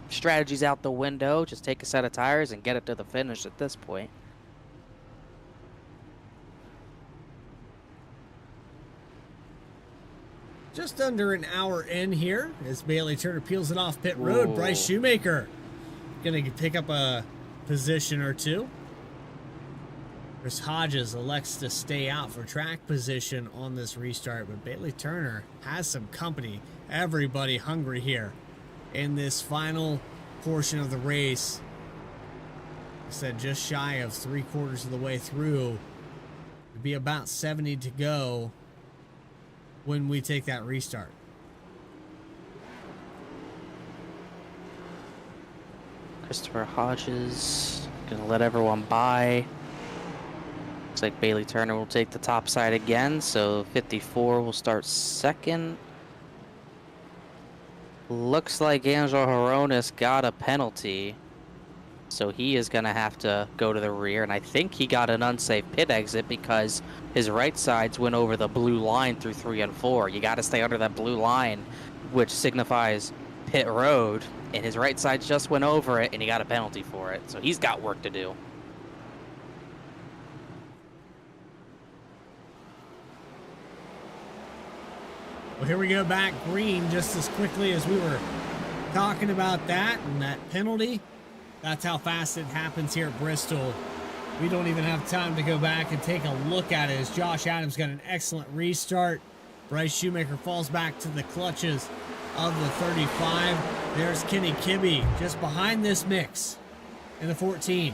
strategies out the window. Just take a set of tires and get it to the finish at this point. Just under an hour in here as Bailey Turner peels it off pit road. Whoa. Bryce Shoemaker gonna pick up a position or two. Chris Hodges elects to stay out for track position on this restart, but Bailey Turner has some company. Everybody hungry here in this final portion of the race. I said just shy of 3/4 of the way through. It'd be about 70 to go when we take that restart. Christopher Hodges gonna let everyone by. Looks like Bailey Turner will take the top side again, so 54 will start second. Looks like Angel Horonis got a penalty, so he is gonna have to go to the rear, and I think he got an unsafe pit exit because his right sides went over the blue line through 3 and 4. You gotta stay under that blue line, which signifies pit road, and his right side just went over it, and he got a penalty for it, so he's got work to do. Well, here we go back green just as quickly as we were talking about that and that penalty. That's how fast it happens here at Bristol. We don't even have time to go back and take a look at it as Josh Adams got an excellent restart. Bryce Shoemaker falls back to the clutches of the 35. There's Kenny Kibbe just behind this mix in the 14.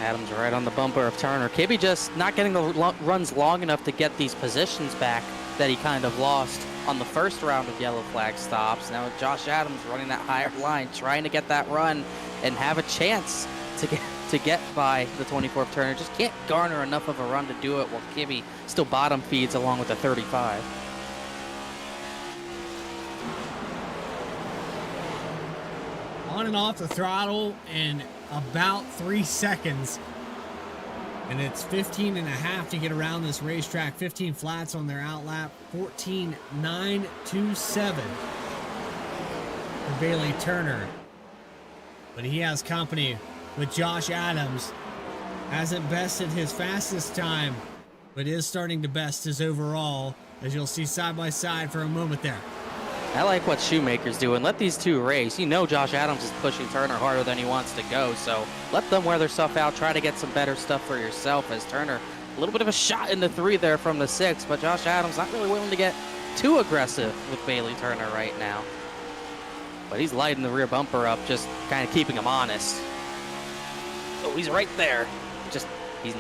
Adams right on the bumper of Turner. Kibbe just not getting the runs long enough to get these positions back that he kind of lost on the first round of yellow flag stops. Now Josh Adams running that higher line, trying to get that run and have a chance to get by the 24 of Turner. Just can't garner enough of a run to do it while Kibbe still bottom feeds along with the 35. On and off the throttle in about 3 seconds. And it's 15.5 to get around this racetrack. 15 flats on their outlap. 14.927 for Bailey Turner. But he has company with Josh Adams. Hasn't bested his fastest time, but is starting to best his overall, as you'll see side by side for a moment there. I like what Shoemaker's doing. Let these two race. You know Josh Adams is pushing Turner harder than he wants to go, so let them wear their stuff out. Try to get some better stuff for yourself, as Turner, a little bit of a shot in the 3 there from the 6, but Josh Adams not really willing to get too aggressive with Bailey Turner right now. But he's lighting the rear bumper up, just kind of keeping him honest. Oh, he's right there. Just he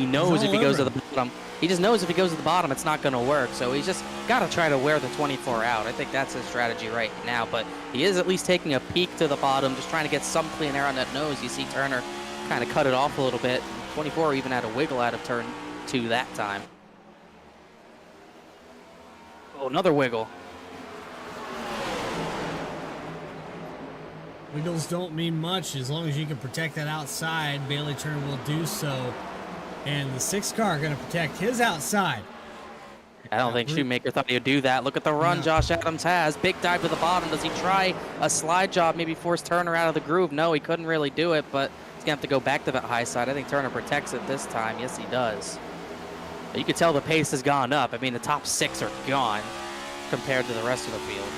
knows if he goes to the bottom. He just knows if he goes to the bottom, it's not going to work. So he's just got to try to wear the 24 out. I think that's his strategy right now. But he is at least taking a peek to the bottom, just trying to get some clean air on that nose. You see Turner kind of cut it off a little bit. 24 even had a wiggle out of turn 2 that time. Oh, another wiggle. Wiggles don't mean much as long as you can protect that outside. Bailey Turner will do so. And the 6 car going to protect his outside. I don't think Shoemaker thought he would do that. Look at the run Josh Adams has. Big dive to the bottom. Does he try a slide job, maybe force Turner out of the groove? No, he couldn't really do it, but he's going to have to go back to that high side. I think Turner protects it this time. Yes, he does. But you can tell the pace has gone up. I mean, the top 6 are gone compared to the rest of the field.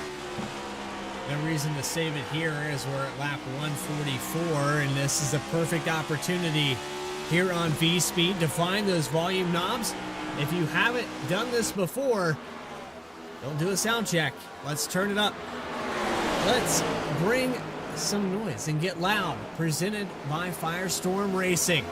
No reason to save it here as we're at lap 144, and this is a perfect opportunity here on VSPEED to find those volume knobs. If you haven't done this before, don't do a sound check. Let's turn it up. Let's bring some noise and get loud. Presented by FireStorm Racing.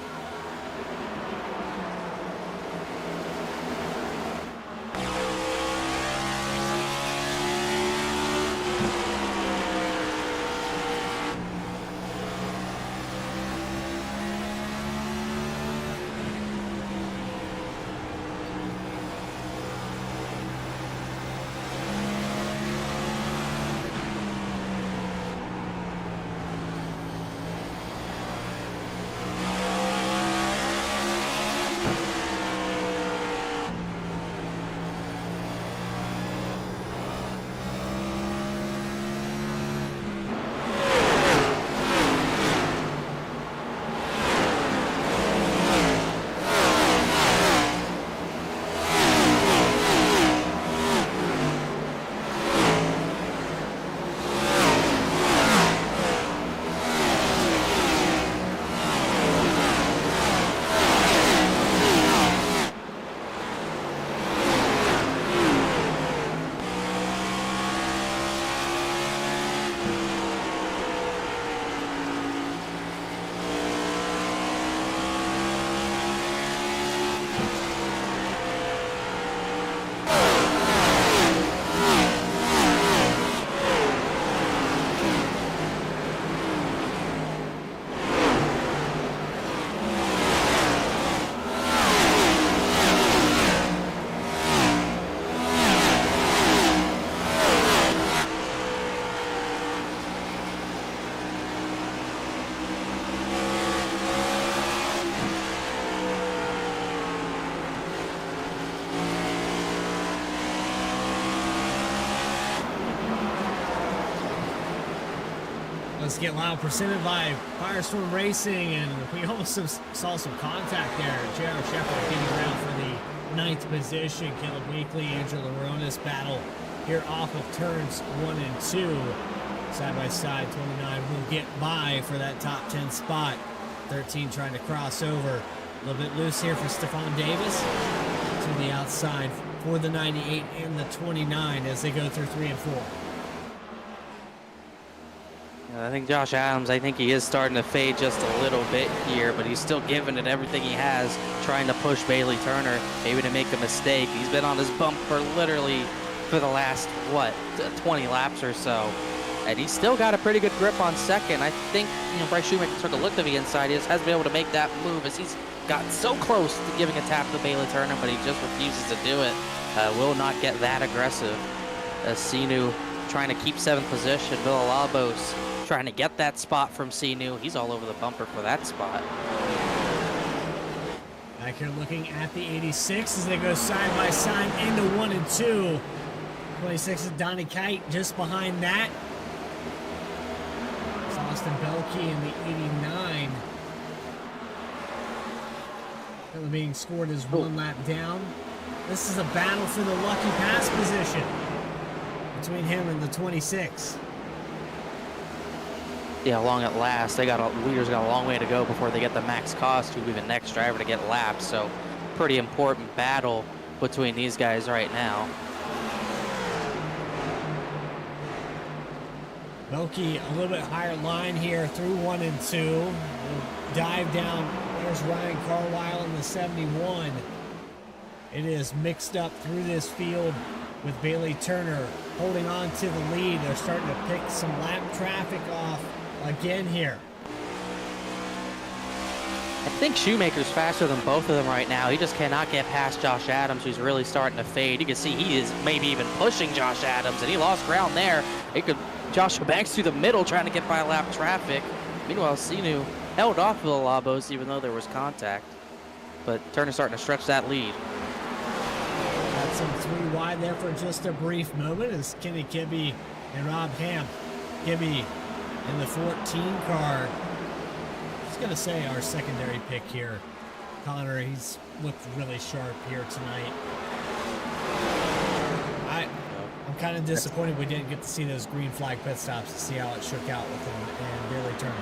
Let's Get Loud, presented by FireStorm Racing, and we also saw some contact there. J.R. Shepherd getting around for the 9th position. Caleb Weekly, Andrew Laronis battle here off of turns 1 and 2. Side by side, 29 will get by for that top 10 spot. 13 trying to cross over. A little bit loose here for Stephon Davis to the outside for the 98 and the 29 as they go through 3 and 4. I think Josh Adams, I think he is starting to fade just a little bit here, but he's still giving it everything he has, trying to push Bailey Turner, maybe to make a mistake. He's been on his bump for literally for the last, 20 laps or so. And he's still got a pretty good grip on second. I think, Bryce Shoemaker took a look to the inside. He just hasn't been able to make that move as he's gotten so close to giving a tap to Bailey Turner, but he just refuses to do it. Will not get that aggressive. Sinu trying to keep 7th position. Villalobos trying to get that spot from Sinu. He's all over the bumper for that spot. Back here looking at the 86 as they go side by side into 1 and 2. 26 is Donnie Kite just behind that. It's Austin Belkey in the 89. Being scored is 1 lap down. This is a battle for the lucky pass position between him and the 26. Yeah, long at last. Leaders got a long way to go before they get the max cost to be the next driver to get lapped. So pretty important battle between these guys right now. Belkey a little bit higher line here through 1 and 2. We'll dive down. There's Ryan Carlisle in the 71. It is mixed up through this field with Bailey Turner holding on to the lead. They're starting to pick some lap traffic off again here. I think Shoemaker's faster than both of them right now. He just cannot get past Josh Adams, who's really starting to fade. You can see he is maybe even pushing Josh Adams, and he lost ground there. Joshua Banks through the middle trying to get by lap traffic. Meanwhile, Sinu held off Villalobos even though there was contact. But Turner's starting to stretch that lead. Got some 3 wide there for just a brief moment as Kenny Kibbe and Rob Hamp. Kibbe in the 14 car. I was going to say our secondary pick here. Connor, he's looked really sharp here tonight. I'm kind of disappointed we didn't get to see those green flag pit stops to see how it shook out with him and Bailey Turner.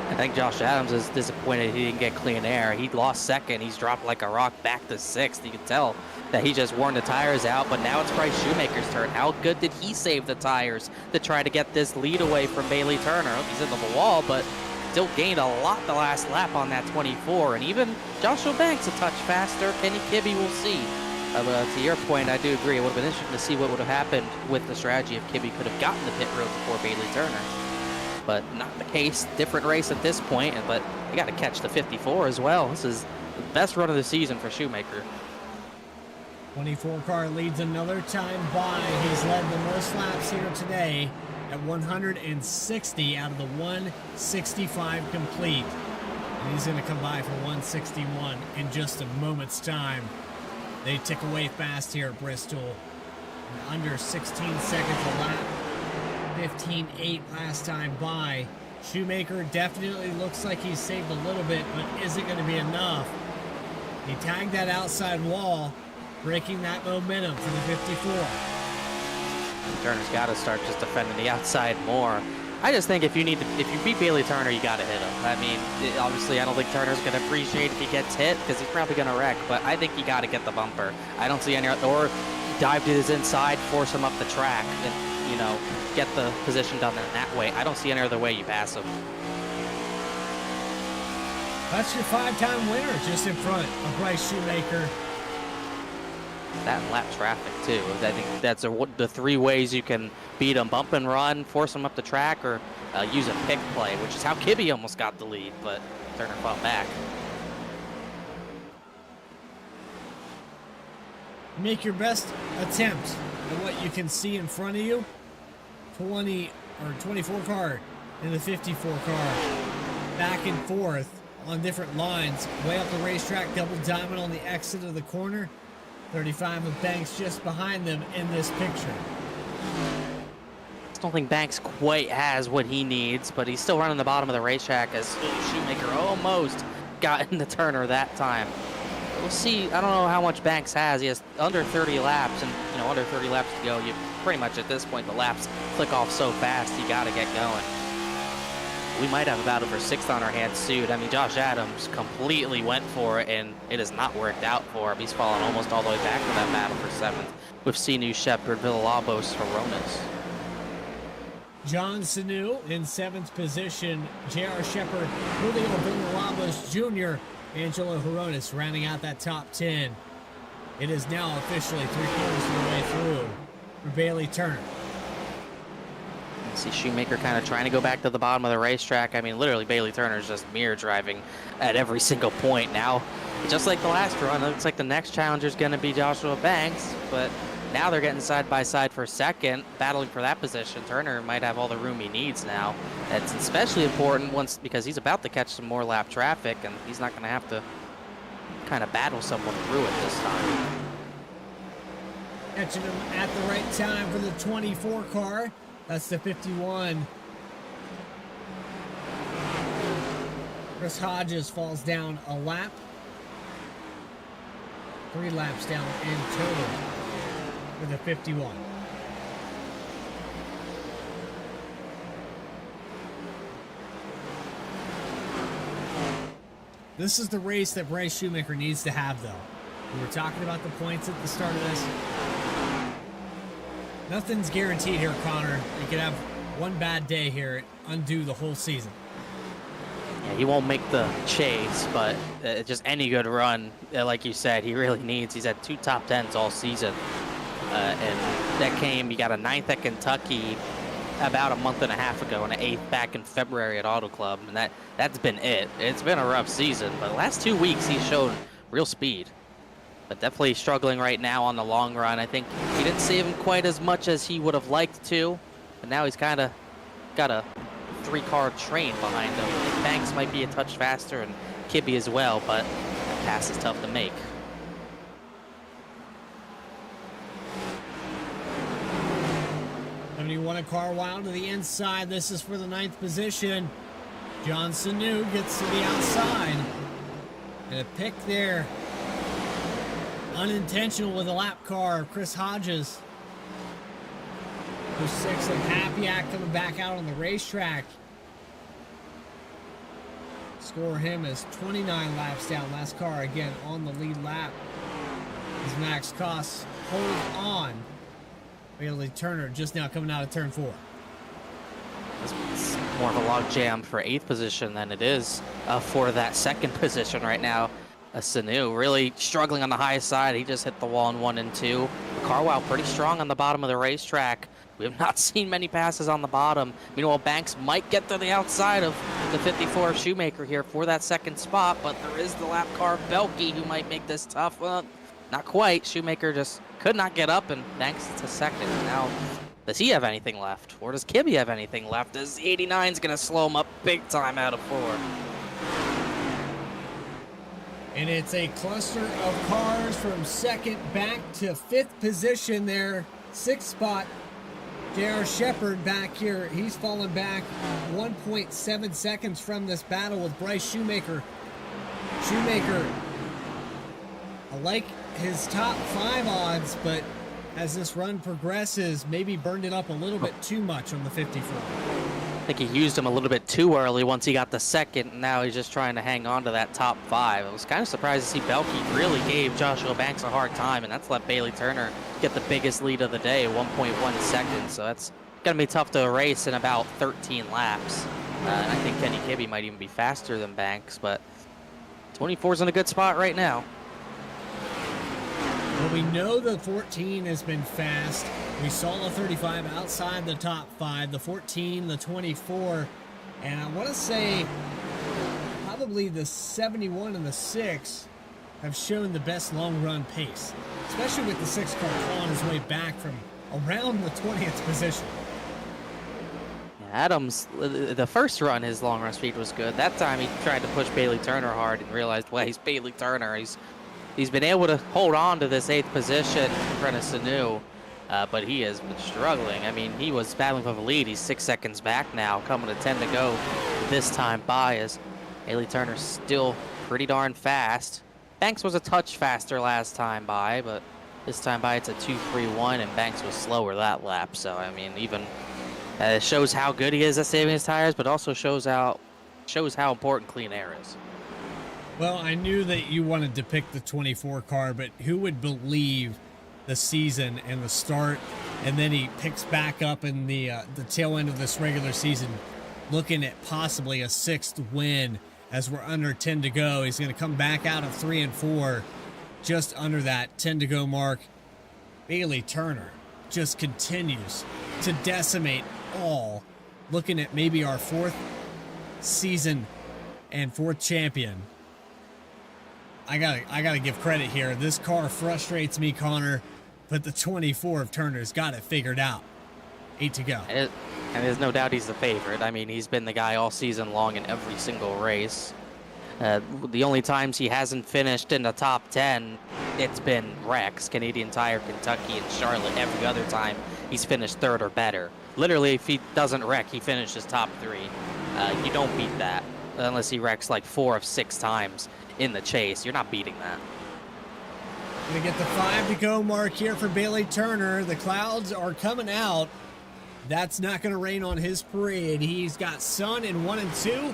I think Josh Adams is disappointed he didn't get clean air. He lost second. He's dropped like a rock back to 6th. You can tell that he just worn the tires out, but now it's Bryce Shoemaker's turn. How good did he save the tires to try to get this lead away from Bailey Turner? He's into the wall, but still gained a lot the last lap on that 24. And even Joshua Banks a touch faster. Kenny Kibbe will see. To your point, I do agree. It would have been interesting to see what would have happened with the strategy if Kibbe could have gotten the pit road before Bailey Turner. But not the case. Different race at this point, but you got to catch the 54 as well. This is the best run of the season for Shoemaker. 24 car leads another time by. He's led the most laps here today at 160 out of the 165 complete. And he's going to come by for 161 in just a moment's time. They tick away fast here at Bristol. In under 16 seconds a lap. 15.8 last time by. Shoemaker definitely looks like he's saved a little bit, but is it going to be enough? He tagged that outside wall, breaking that momentum for the 54. Turner's got to start just defending the outside more. I just think if you beat Bailey Turner, you got to hit him. I mean, obviously, I don't think Turner's going to appreciate if he gets hit because he's probably going to wreck, but I think you got to get the bumper. I don't see any, or dive to his inside, force him up the track, and, get the position done in that way. I don't see any other way you pass him. That's your 5-time winner just in front of Bryce Shoemaker. That and lap traffic too. I think that's the 3 ways you can beat him: bump and run, force him up the track, or use a pick play, which is how Kibbe almost got the lead, but Turner fought back. Make your best attempt at what you can see in front of you. 24 car and the 54 car. Back and forth on different lines. Way up the racetrack, double diamond on the exit of the corner. 35 of Banks just behind them in this picture. don't think Banks quite has what he needs, but he's still running the bottom of the racetrack as Shoemaker almost got in the Turner that time. We'll see. I don't know how much Banks has. He has under 30 laps, and under 30 laps to go. You pretty much at this point the laps click off so fast. You got to get going. We might have a battle for 6th on our hands soon. I mean, Josh Adams completely went for it, and it has not worked out for him. He's fallen almost all the way back to that battle for 7th with Sinu, Shepard, Villalobos, Horonis. John Sanu in 7th position. J.R. Shepard, Julio Villalobos Jr., Angelo Horonis rounding out that top 10. It is now officially 3/4 of the way through for Bailey Turner. You see Shoemaker kind of trying to go back to the bottom of the racetrack. I mean, literally, Bailey Turner's just mirror driving at every single point now. Just like the last run, it looks like the next challenger is going to be Joshua Banks, but now they're getting side by side for 2nd, battling for that position. Turner might have all the room he needs now. That's especially important because he's about to catch some more lap traffic, and he's not going to have to kind of battle someone through it this time. Catching him at the right time for the 24 car. That's the 51. Chris Hodges falls down a lap. 3 laps down in total for the 51. This is the race that Bryce Shoemaker needs to have, though. We were talking about the points at the start of this. Nothing's guaranteed here, Connor. You could have one bad day here undo the whole season. Yeah, he won't make the chase, but just any good run, like you said, he really needs. He's had 2 top 10s all season. And that came, you got a 9th at Kentucky about a month and a half ago and an 8th back in February at Auto Club. And that's been it. It's been a rough season, but the last 2 weeks he's shown real speed. But definitely struggling right now on the long run. I think he didn't save him quite as much as he would have liked to. But now he's kind of got a 3-car train behind him. I think Banks might be a touch faster and Kibbe as well, but that pass is tough to make. A car wild to the inside. This is for the 9th position. John Sanu gets to the outside. And a pick there. Unintentional with a lap car. Chris Hodges. Who's 6th and Happyack coming back out on the racetrack. Score him as 29 laps down. Last car again on the lead lap. As Max Koss holds on. Bailey Turner just now coming out of turn 4. It's more of a log jam for 8th position than it is for that 2nd position right now. Sanu really struggling on the high side. He just hit the wall in 1 and 2. Carwell pretty strong on the bottom of the racetrack. We have not seen many passes on the bottom. Meanwhile, Banks might get to the outside of the 54 Shoemaker here for that 2nd spot, but there is the lap car Belke who might make this tough. Well, not quite. Shoemaker just could not get up, and Banks to 2nd. Now, does he have anything left? Or does Kibbe have anything left? As 89 is going to slow him up big time out of 4. And it's a cluster of cars from 2nd back to 5th position there. 6th spot, J.R. Shepard back here. He's fallen back 1.7 seconds from this battle with Bryce Shoemaker. Shoemaker, I like his top 5 odds, but as this run progresses, maybe burned it up a little bit too much on the 54. I think he used him a little bit too early once he got the 2nd, and now he's just trying to hang on to that top 5. I was kind of surprised to see Belke really gave Joshua Banks a hard time, and that's let Bailey Turner get the biggest lead of the day, 1.1 seconds. So that's going to be tough to erase in about 13 laps. And I think Kenny Kibbe might even be faster than Banks, but 24's in a good spot right now. Well, we know the 14 has been fast. We saw the 35 outside the top 5, the 14, the 24, and I want to say probably the 71 and the 6 have shown the best long run pace, especially with the 6 car clawing his way back from around the 20th position. Adams, the first run, his long run speed was good. That time he tried to push Bailey Turner hard and realized, well, he's Bailey Turner. He's been able to hold on to this 8th position in front of Sanu. but he has been struggling. I mean, he was battling for the lead. He's 6 seconds back now, coming to 10 to go this time by, as Haley Turner's still pretty darn fast. Banks was a touch faster last time by, but this time by it's a 2.31, and Banks was slower that lap. So, I mean, even shows how good he is at saving his tires, but also shows how important clean air is. Well, I knew that you wanted to pick the 24 car, but who would believe the season and the start, and then he picks back up in the tail end of this regular season, looking at possibly a 6th win as we're under 10 to go. He's going to come back out of 3 and 4, just under that 10 to go mark. Bailey Turner just continues to decimate all. Looking at maybe our 4th season and 4th champion. I gotta give credit here. This car frustrates me, Connor, but the 24 of Turner's got it figured out. 8 to go. And there's no doubt he's the favorite. I mean, he's been the guy all season long in every single race. The only times he hasn't finished in the top 10, it's been wrecks, Canadian Tire, Kentucky, and Charlotte. Every other time, he's finished 3rd or better. Literally, if he doesn't wreck, he finishes top 3. You don't beat that unless he wrecks like 4 of 6 times in the chase. You're not beating that. Gonna get the 5 to go mark here for Bailey Turner. The clouds are coming out. That's not gonna rain on his parade. He's got sun in 1 and 2.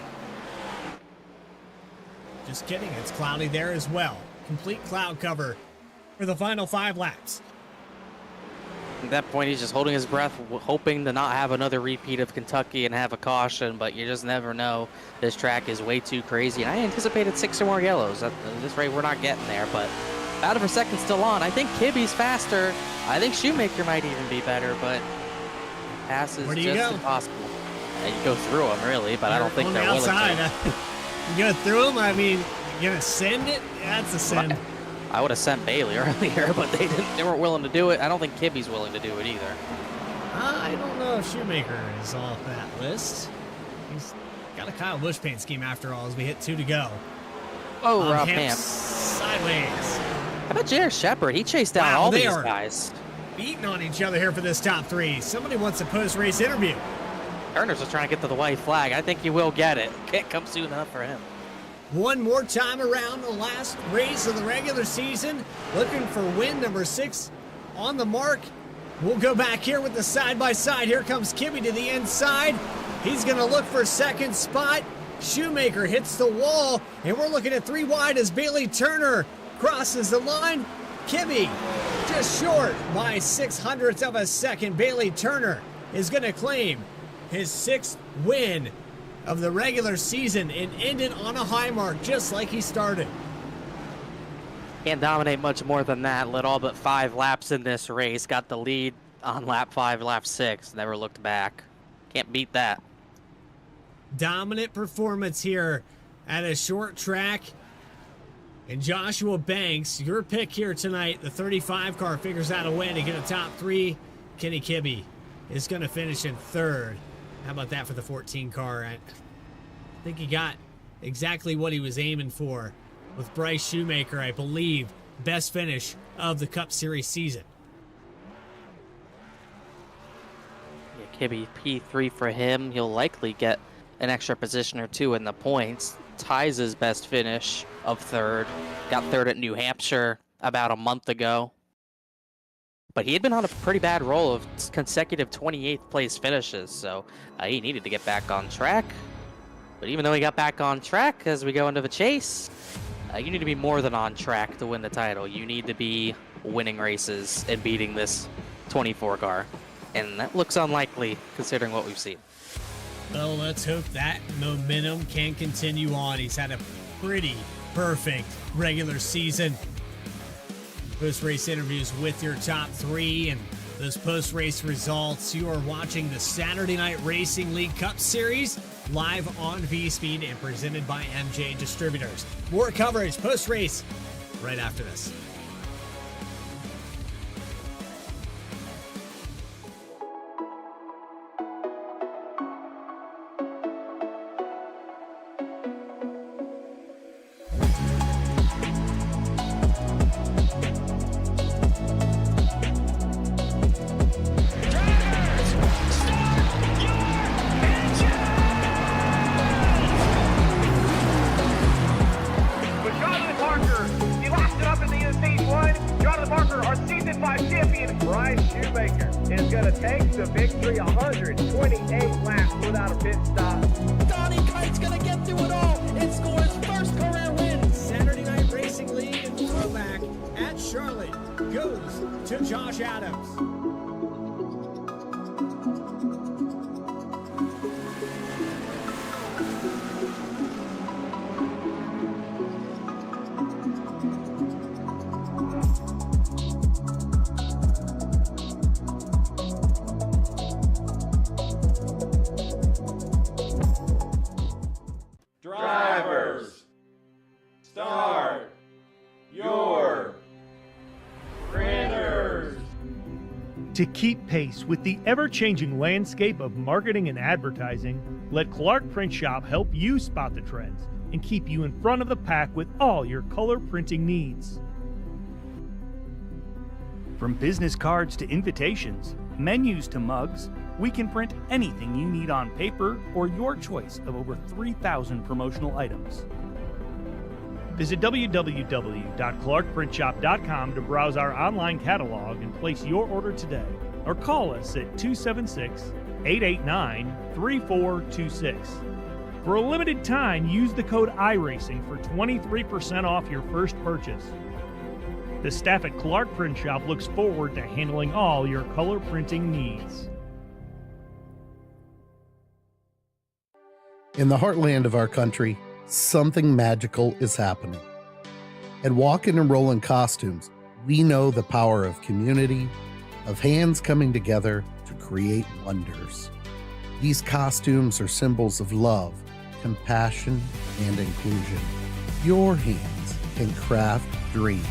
Just kidding, it's cloudy there as well. Complete cloud cover for the final 5 laps. At that point, he's just holding his breath, hoping to not have another repeat of Kentucky and have a caution, but you just never know. This track is way too crazy, and I anticipated 6 or more yellows. At this rate, we're not getting there, but battle for second still on. I think Kibby's faster. I think Shoemaker might even be better, but pass is just impossible. You go through them, really, but I don't think they're willing to. You go through them? I mean, you gonna send it? That's a send. I would have sent Bailey earlier, but they weren't willing to do it. I don't think Kibby's willing to do it either. I don't know if Shoemaker is off that list. He's got a Kyle Busch paint scheme after all as we hit 2 to go. Oh, rough Hamp Hamp. sideways. How about Jared Shepard? He chased down all these guys. Beating on each other here for this top 3. Somebody wants a post-race interview. Turner's just trying to get to the white flag. I think he will get it. Can't come soon enough for him. One more time around the last race of the regular season. Looking for win number 6 on the mark. We'll go back here with the side-by-side. Here comes Kibby to the inside. He's going to look for 2nd spot. Shoemaker hits the wall, and we're looking at 3 wide as Bailey Turner crosses the line. Kibby just short by 0.06 of a second. Bailey Turner is going to claim his 6th win of the regular season and ended on a high mark just like he started. Can't dominate much more than that. Led all but 5 laps in this race. Got the lead on lap 5, lap 6. Never looked back. Can't beat that. Dominant performance here at a short track. And Joshua Banks, your pick here tonight, the 35 car figures out a win to get a top 3. Kenny Kibby is going to finish in 3rd. How about that for the 14 car? I think he got exactly what he was aiming for with Bryce Shoemaker, I believe, best finish of the Cup Series season. Yeah, Kibby P3 for him. He'll likely get an extra position or 2 in the points. Ties his best finish of 3rd. Got 3rd at New Hampshire about a month ago. But he had been on a pretty bad roll of consecutive 28th place finishes, so he needed to get back on track. But even though he got back on track as we go into the chase, you need to be more than on track to win the title. You need to be winning races and beating this 24 car. And that looks unlikely considering what we've seen. Well, let's hope that momentum can continue on. He's had a pretty perfect regular season. Post-race interviews with your top 3 and those post-race results. You are watching the Saturday Night Racing League Cup Series live on VSPEED and presented by M&J Distributors. More coverage post-race right after this. 128 laps without a pit stop. Donnie Kite's gonna get through it all and score his first career win. Saturday Night Racing League and throwback at Charlotte goes to Josh Adams. Drivers, start your printers. To keep pace with the ever-changing landscape of marketing and advertising, let Clark Print Shop help you spot the trends and keep you in front of the pack with all your color printing needs. From business cards to invitations, menus to mugs, we can print anything you need on paper or your choice of over 3,000 promotional items. Visit www.clarkprintshop.com to browse our online catalog and place your order today, or call us at 276-889-3426. For a limited time, use the code iRacing for 23% off your first purchase. The staff at Clark Print Shop looks forward to handling all your color printing needs. In the heartland of our country, something magical is happening. At Walkin' and Rollin' Costumes, we know the power of community, of hands coming together to create wonders. These costumes are symbols of love, compassion, and inclusion. Your hands can craft dreams.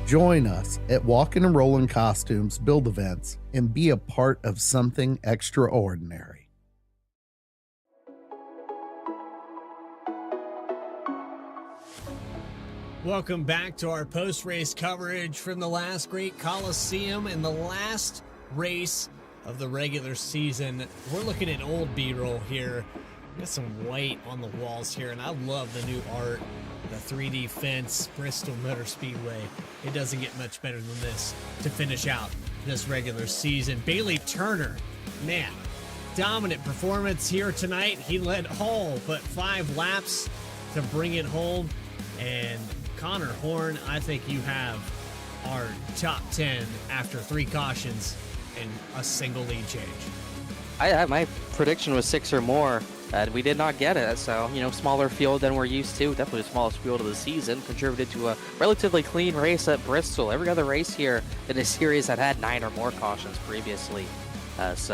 Join us at Walkin' and Rollin' Costumes build events and be a part of something extraordinary. Welcome back to our post-race coverage from the last great Coliseum and the last race of the regular season. We're looking at old B-roll here. Got some white on the walls here, and I love the new art, the 3D fence, Bristol Motor Speedway. It doesn't get much better than this to finish out this regular season. Bailey Turner, man, dominant performance here tonight. He led all but 5 laps to bring it home, and Connor Horn, I think you have our top 10 after 3 cautions and a single lead change. My prediction was 6 or more, and we did not get it. So, smaller field than we're used to. Definitely the smallest field of the season. Contributed to a relatively clean race at Bristol. Every other race here in this series had 9 or more cautions previously. It's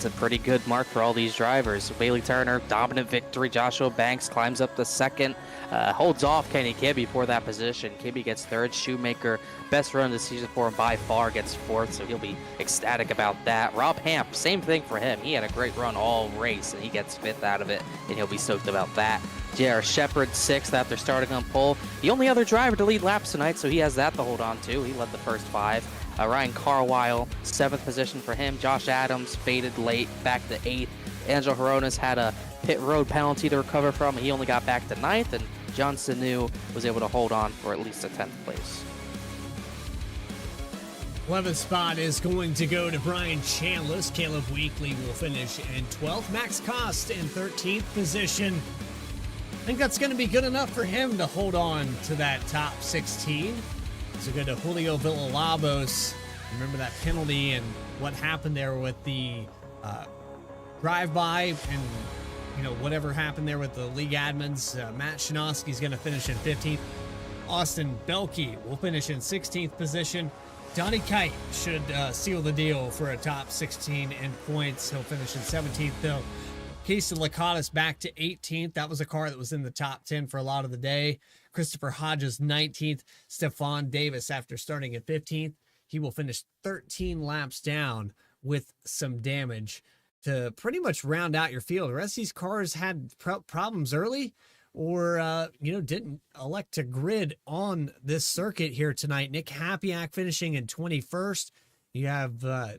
a pretty good mark for all these drivers. Bailey Turner, dominant victory. Joshua Banks climbs up to second, holds off Kenny Kibbe for that position. Kibbe gets third. Shoemaker, best run of the season for him by far, gets fourth, so he'll be ecstatic about that. Rob Hamp, same thing for him. He had a great run all race, and he gets fifth out of it, and he'll be stoked about that. J.R. Shepard, sixth after starting on pole. The only other driver to lead laps tonight, so he has that to hold on to. He led the first 5. Ryan Carwile, 7th position for him. Josh Adams faded late, back to 8th. Angel Horonis had a pit road penalty to recover from. He only got back to 9th, and John Sanu was able to hold on for at least a 10th place. 11th spot is going to go to Brian Chandless. Caleb Weekly will finish in 12th. Max Cost in 13th position. I think that's going to be good enough for him to hold on to that top 16. So good to Julio Villalobos. Remember that penalty and what happened there with the drive-by and, whatever happened there with the league admins. Matt Shinosky's going to finish in 15th. Austin Belkey will finish in 16th position. Donnie Kite should seal the deal for a top 16 in points. He'll finish in 17th, though. Casey Lakatos back to 18th. That was a car that was in the top 10 for a lot of the day. Christopher Hodges, 19th. Stephon Davis, after starting at 15th, he will finish 13 laps down with some damage to pretty much round out your field. The rest of these cars had problems early or, didn't elect to grid on this circuit here tonight. Nick Hapiak finishing in 21st. You have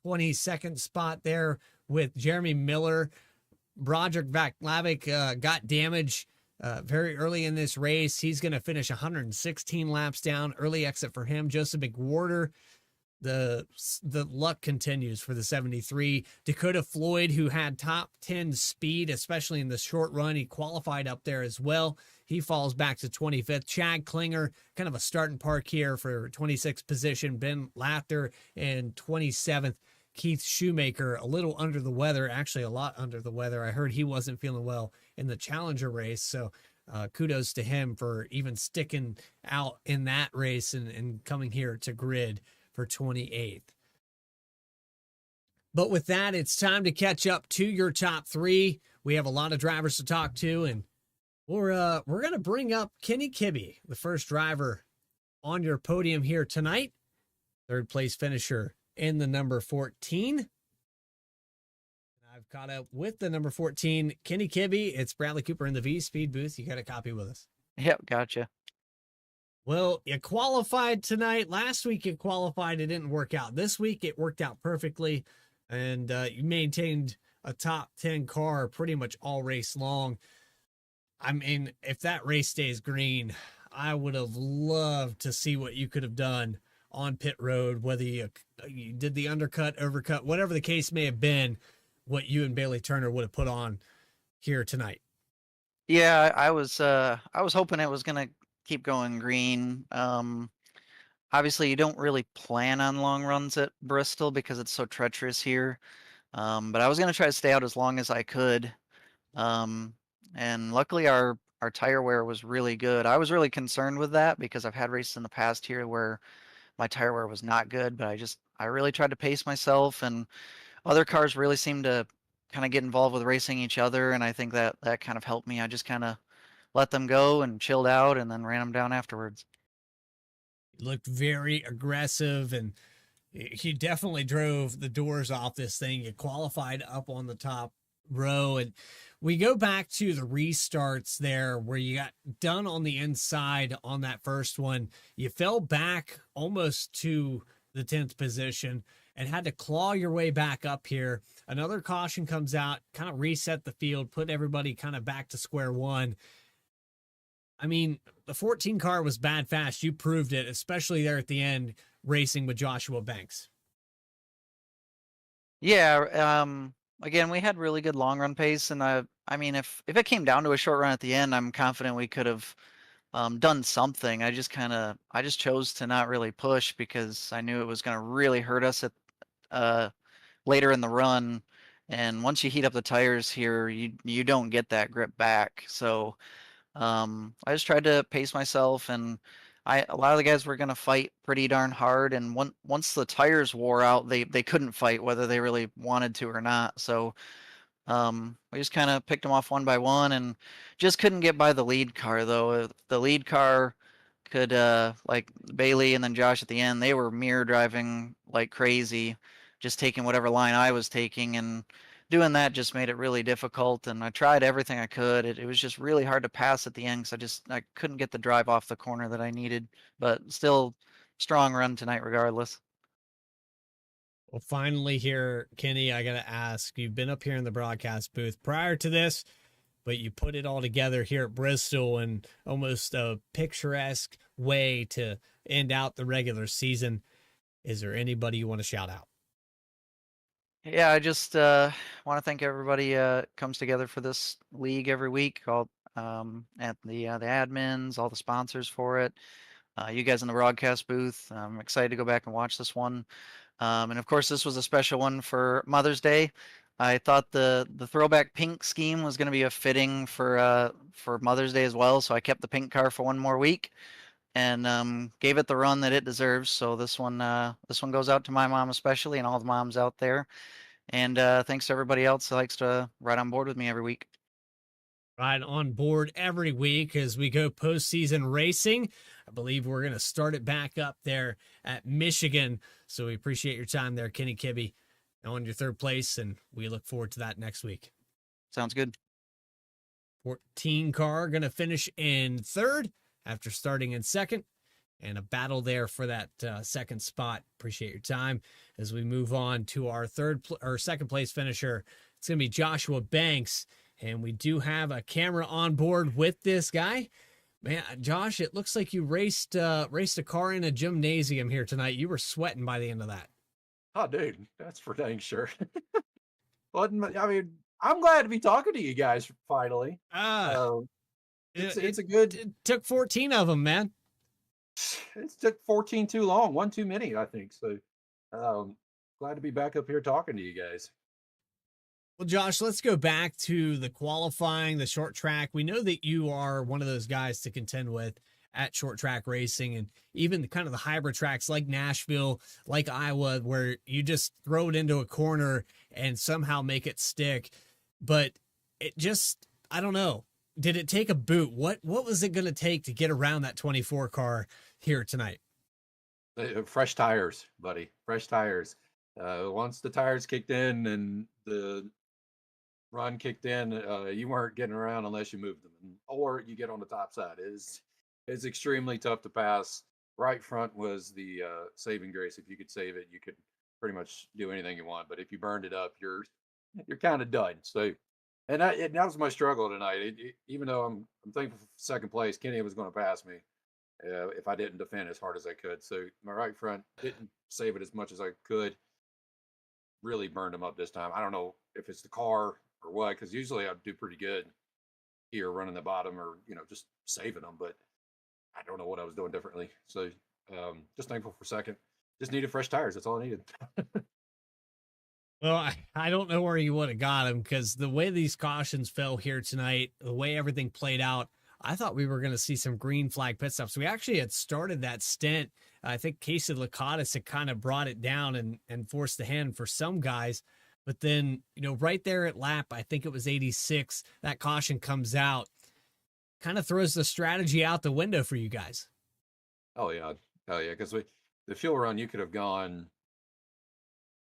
22nd spot there with Jeremy Miller. Broderick Vaklavic got damage very early in this race. He's going to finish 116 laps down. Early exit for him. Joseph McWhorter the luck continues for the 73. Dakota Floyd, who had top 10 speed, especially in the short run, he qualified up there as well. He falls back to 25th. Chad Klinger, kind of a starting park here for 26th position. Ben Laughter in 27th. Keith Shoemaker, a little under the weather, actually a lot under the weather. I heard he wasn't feeling well in the Challenger race, so kudos to him for even sticking out in that race and coming here to grid for 28th. But with that, it's time to catch up to your top three. We have a lot of drivers to talk to, and we're going to bring up Kenny Kibbe, the first driver on your podium here tonight. Third place finisher in the number 14. I've caught up with the number 14, Kenny Kibbe. It's Bradley Cooper in the VSPEED booth. You got a copy with us. Yep, gotcha. Well, you qualified tonight. Last week you qualified. It didn't work out. This week it worked out perfectly, and you maintained a top 10 car pretty much all race long. I mean, if that race stays green, I would have loved to see what you could have done on pit road, whether you did the undercut, overcut, whatever the case may have been, what you and Bailey Turner would have put on here tonight. Yeah, I was hoping it was gonna keep going green. Obviously you don't really plan on long runs at Bristol because it's so treacherous here. But I was gonna try to stay out as long as I could. And luckily our tire wear was really good. I was really concerned with that because I've had races in the past here where my tire wear was not good, but I really tried to pace myself, and other cars really seemed to kind of get involved with racing each other, and I think that kind of helped me. I just kind of let them go and chilled out and then ran them down afterwards. You looked very aggressive, and he definitely drove the doors off this thing. You qualified up on the top row, and we go back to the restarts there where you got done on the inside on that first one. You fell back almost to the 10th position and had to claw your way back up here. Another caution comes out, kind of reset the field, put everybody kind of back to square one. I mean, the 14 car was bad fast. You proved it, especially there at the end, racing with Joshua Banks. Yeah, again, we had really good long run pace, and I mean, if it came down to a short run at the end, I'm confident we could have done something. I just chose to not really push because I knew it was going to really hurt us at later in the run. And once you heat up the tires here, you don't get that grip back. So I just tried to pace myself, and a lot of the guys were going to fight pretty darn hard. And once the tires wore out, they couldn't fight whether they really wanted to or not. So we just kind of picked them off one by one, and just couldn't get by the lead car though. The lead car could, like Bailey and then Josh at the end, they were mirror driving like crazy, just taking whatever line I was taking, and doing that just made it really difficult. And I tried everything I could. It was just really hard to pass at the end because I couldn't get the drive off the corner that I needed. But still, strong run tonight regardless. Well, finally here, Kenny, I got to ask, you've been up here in the broadcast booth prior to this, but you put it all together here at Bristol in almost a picturesque way to end out the regular season. Is there anybody you want to shout out? Yeah, I just want to thank everybody comes together for this league every week. All at the admins, all the sponsors for it, you guys in the broadcast booth. I'm excited to go back and watch this one. And of course, this was a special one for Mother's Day. I thought the throwback pink scheme was going to be a fitting for Mother's Day as well, so I kept the pink car for one more week and gave it the run that it deserves. So this one goes out to my mom especially, and all the moms out there. And thanks to everybody else that likes to ride on board with me every week. Ride on board every week as we go postseason racing. I believe we're going to start it back up there at Michigan. So we appreciate your time there, Kenny Kibbe, on your third place, and we look forward to that next week. Sounds good. 14 car going to finish in third after starting in second, and a battle there for that second spot. Appreciate your time as we move on to our second place finisher. It's going to be Joshua Banks. And we do have a camera on board with this guy. Man, Josh, it looks like you raced a car in a gymnasium here tonight. You were sweating by the end of that. Oh, dude, that's for dang sure. But I mean, I'm glad to be talking to you guys finally. It's a good. It took 14 of them, man. It took 14 too long, one too many, I think. So, glad to be back up here talking to you guys. Well, Josh, let's go back to the qualifying, the short track. We know that you are one of those guys to contend with at short track racing, and even the kind of the hybrid tracks like Nashville, like Iowa, where you just throw it into a corner and somehow make it stick. But it just, I don't know. Did it take a boot? What was it going to take to get around that 24 car here tonight? Fresh tires, buddy. Fresh tires. Once the tires kicked in and the run kicked in, you weren't getting around unless you moved them, or you get on the top side. It's extremely tough to pass. Right front was the saving grace. If you could save it, you could pretty much do anything you want. But if you burned it up, you're kind of done. So, and that was my struggle tonight. Even though I'm thankful for second place, Kenny was going to pass me if I didn't defend as hard as I could. So my right front didn't save it as much as I could. Really burned him up this time. I don't know if it's the car or what, because usually I do pretty good here running the bottom or just saving them, but I don't know what I was doing differently. So just thankful for second. Just needed fresh tires. That's all I needed. Well, I don't know where you would have got him, because the way these cautions fell here tonight, the way everything played out, I thought we were going to see some green flag pit stops. We actually had started that stint. I think Casey Lacatus had kind of brought it down and forced the hand for some guys. But then, right there at lap, I think it was 86, that caution comes out, kind of throws the strategy out the window for you guys. Oh, yeah. Because the fuel run, you could have gone,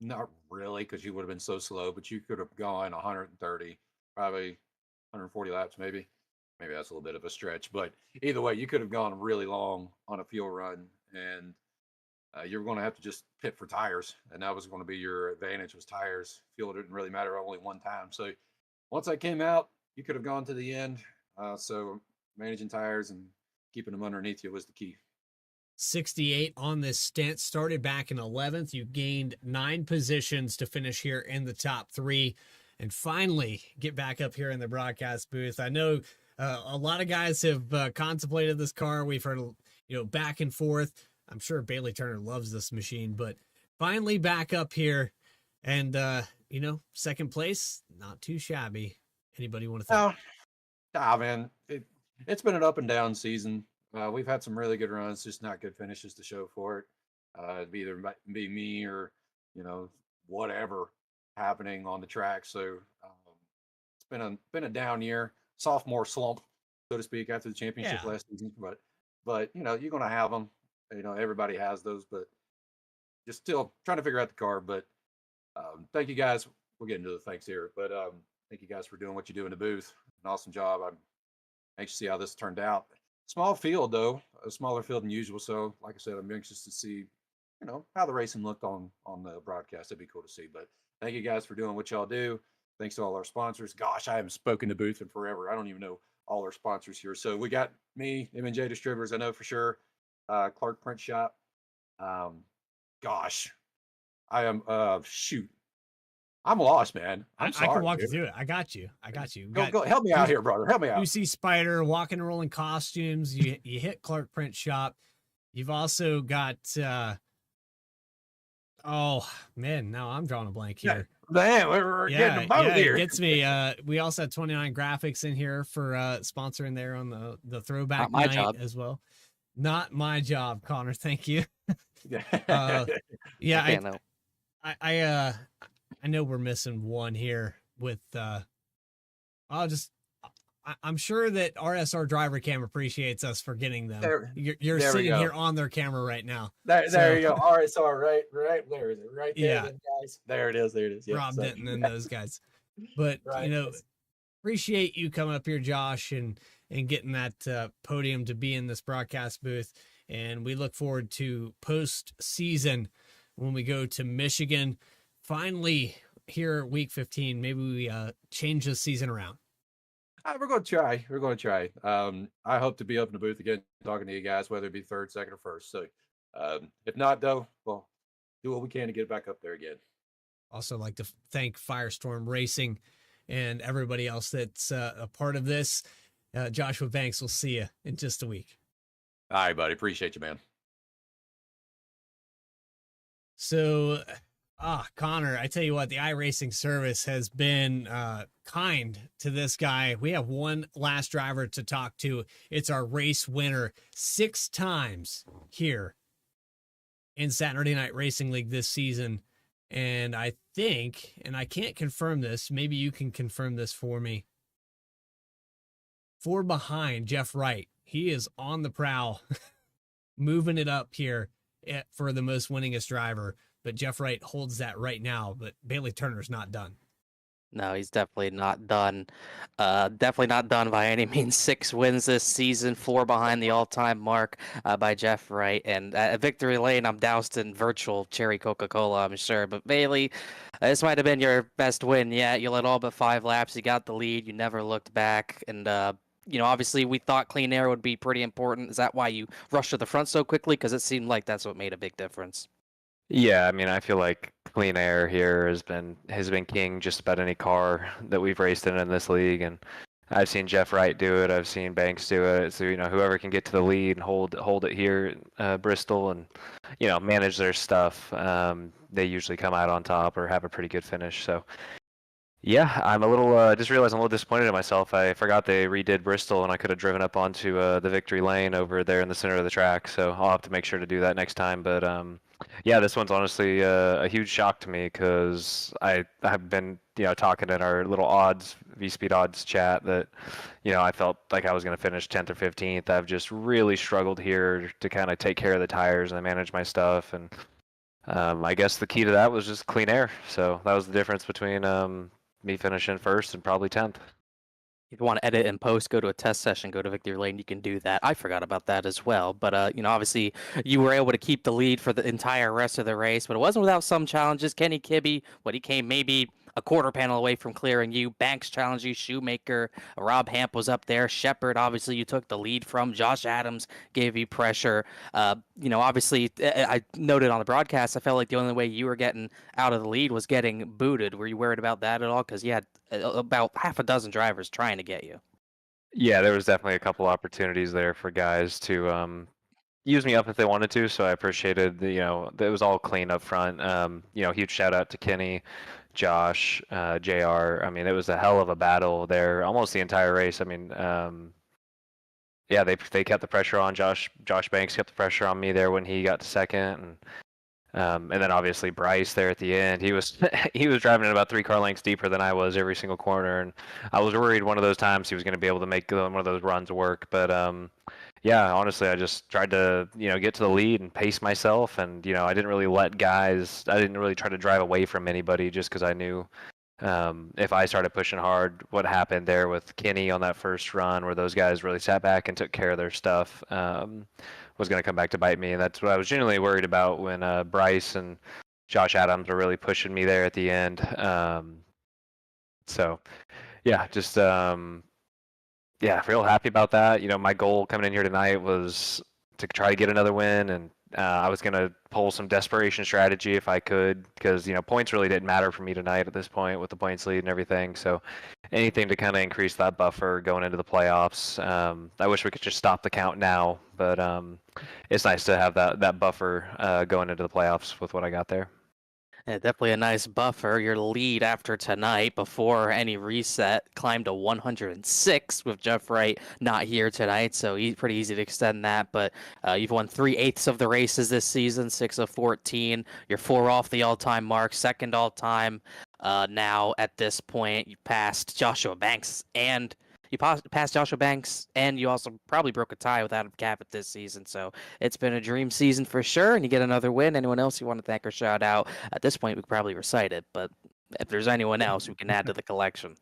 not really, because you would have been so slow, but you could have gone 130, probably 140 laps, maybe. Maybe that's a little bit of a stretch, but either way, you could have gone really long on a fuel run, and you're going to have to just pit for tires, and that was going to be your advantage, was tires. Fuel didn't really matter only one time. So once I came out, you could have gone to the end. So managing tires and keeping them underneath you was the key. 68 on this stint, started back in 11th. You gained 9 positions to finish here in the top 3, and finally get back up here in the broadcast booth. I know a lot of guys have contemplated this car. We've heard, back and forth. I'm sure Bailey Turner loves this machine, but finally back up here, and second place, not too shabby. Anybody want to think? No, man, it's been an up and down season. We've had some really good runs, just not good finishes to show for it. It'd either be me or whatever happening on the track. So it's been a down year. Sophomore slump, so to speak, after the championship last season. But you're going to have them. Everybody has those, but just still trying to figure out the car. But thank you guys. We'll get into the thanks here, but thank you guys for doing what you do in the booth. An awesome job. I'm anxious to see how this turned out. Small field though, a smaller field than usual. So like I said, I'm anxious to see, how the racing looked on the broadcast. It'd be cool to see. But thank you guys for doing what y'all do. Thanks to all our sponsors. Gosh, I haven't spoken to booth in forever. I don't even know all our sponsors here. So we got me, M&J Distributors, I know for sure. Clark Print Shop. Gosh, I am, shoot. I'm lost, man. I'm sorry. I can walk you through it. I got you. Go help me out here, brother. Help me out. You see Spider, Walking and Rolling Costumes. You hit Clark Print Shop. You've also got, oh man, now I'm drawing a blank here. Man, we're getting both here. It gets me. We also had 29 Graphics in here for sponsoring there on the throwback night job as well. Not my job, Connor. Thank you. I know we're missing one here with I'm sure that RSR Driver Cam appreciates us for getting them. You're sitting here on their camera right now. There you go. RSR, right there. Is it right there, guys? There it is. Yeah, Rob Denton and those guys. But appreciate you coming up here, Josh, and getting that podium to be in this broadcast booth. And we look forward to postseason when we go to Michigan. Finally, here week 15, maybe we change the season around. We're going to try. We're going to try. I hope to be up in the booth again talking to you guys, whether it be third, second, or first. So if not, though, well, do what we can to get back up there again. Also like to thank FireStorm Racing and everybody else that's a part of this. Joshua Banks, we'll see you in just a week. All right, buddy. Appreciate you, man. So, Connor, I tell you what, the iRacing service has been kind to this guy. We have one last driver to talk to. It's our race winner 6 times here in Saturday Night Racing League this season. And I think, and I can't confirm this, maybe you can confirm this for me. 4 behind Jeff Wright. He is on the prowl, moving it up here for the most winningest driver. But Jeff Wright holds that right now, but Bailey Turner's not done. No, he's definitely not done. Definitely not done by any means. 6 wins this season, 4 behind the all-time mark by Jeff Wright. And at Victory Lane, I'm doused in virtual cherry Coca-Cola, I'm sure. But Bailey, this might have been your best win yet. You led all but 5 laps. You got the lead. You never looked back. And, obviously we thought clean air would be pretty important. Is that why you rushed to the front so quickly? Because it seemed like that's what made a big difference. Yeah, I mean, I feel like clean air here has been king just about any car that we've raced in this league, and I've seen Jeff Wright do it. I've seen Banks do it. So whoever can get to the lead and hold it here at Bristol and manage their stuff, they usually come out on top or have a pretty good finish. So yeah, I'm a little just realized I'm a little disappointed in myself. I forgot they redid Bristol and I could have driven up onto the Victory Lane over there in the center of the track. So I'll have to make sure to do that next time. But yeah, this one's honestly a huge shock to me because I've been talking in our little VSPEED odds chat that I felt like I was going to finish 10th or 15th. I've just really struggled here to kind of take care of the tires and manage my stuff, and I guess the key to that was just clean air. So that was the difference between me finishing first and probably 10th. If you want to edit and post, go to a test session, go to Victory Lane, you can do that. I forgot about that as well. But, obviously you were able to keep the lead for the entire rest of the race, but it wasn't without some challenges. Kenny Kibbe, he came maybe a quarter panel away from clearing you. Banks challenged you. Shoemaker, Rob Hamp was up there. Shepard, obviously you took the lead from. Josh Adams gave you pressure. Obviously I noted on the broadcast, I felt like the only way you were getting out of the lead was getting booted. Were you worried about that at all? Because you had about half a dozen drivers trying to get you. Yeah, there was definitely a couple opportunities there for guys to use me up if they wanted to. So I appreciated it was all clean up front. Huge shout out to Kenny, Josh, JR. I mean, it was a hell of a battle there almost the entire race. I mean, yeah, they kept the pressure on. Josh Banks kept the pressure on me there when he got to second, and then obviously Bryce there at the end. He was driving at about 3 car lengths deeper than I was every single corner, and I was worried one of those times he was going to be able to make one of those runs work. But yeah, honestly, I just tried to get to the lead and pace myself, and I didn't really let guys. I didn't really try to drive away from anybody just because I knew if I started pushing hard, what happened there with Kenny on that first run, where those guys really sat back and took care of their stuff, was going to come back to bite me. And that's what I was genuinely worried about when Bryce and Josh Adams were really pushing me there at the end. So yeah, just yeah, real happy about that. My goal coming in here tonight was to try to get another win, and I was going to pull some desperation strategy if I could, because points really didn't matter for me tonight at this point with the points lead and everything. So anything to kind of increase that buffer going into the playoffs. I wish we could just stop the count now, but it's nice to have that buffer going into the playoffs with what I got there. Yeah, definitely a nice buffer. Your lead after tonight, before any reset, climbed to 106 with Jeff Wright not here tonight, so pretty easy to extend that. But you've won 3/8 of the races this season, 6 of 14. You're 4 off the all-time mark, second all-time. Now at this point, you passed Joshua Banks, and you passed Joshua Banks, and you also probably broke a tie with Adam Cabot this season. So it's been a dream season for sure, and you get another win. Anyone else you want to thank or shout out? At this point, we could probably recite it, but if there's anyone else, we can add to the collection.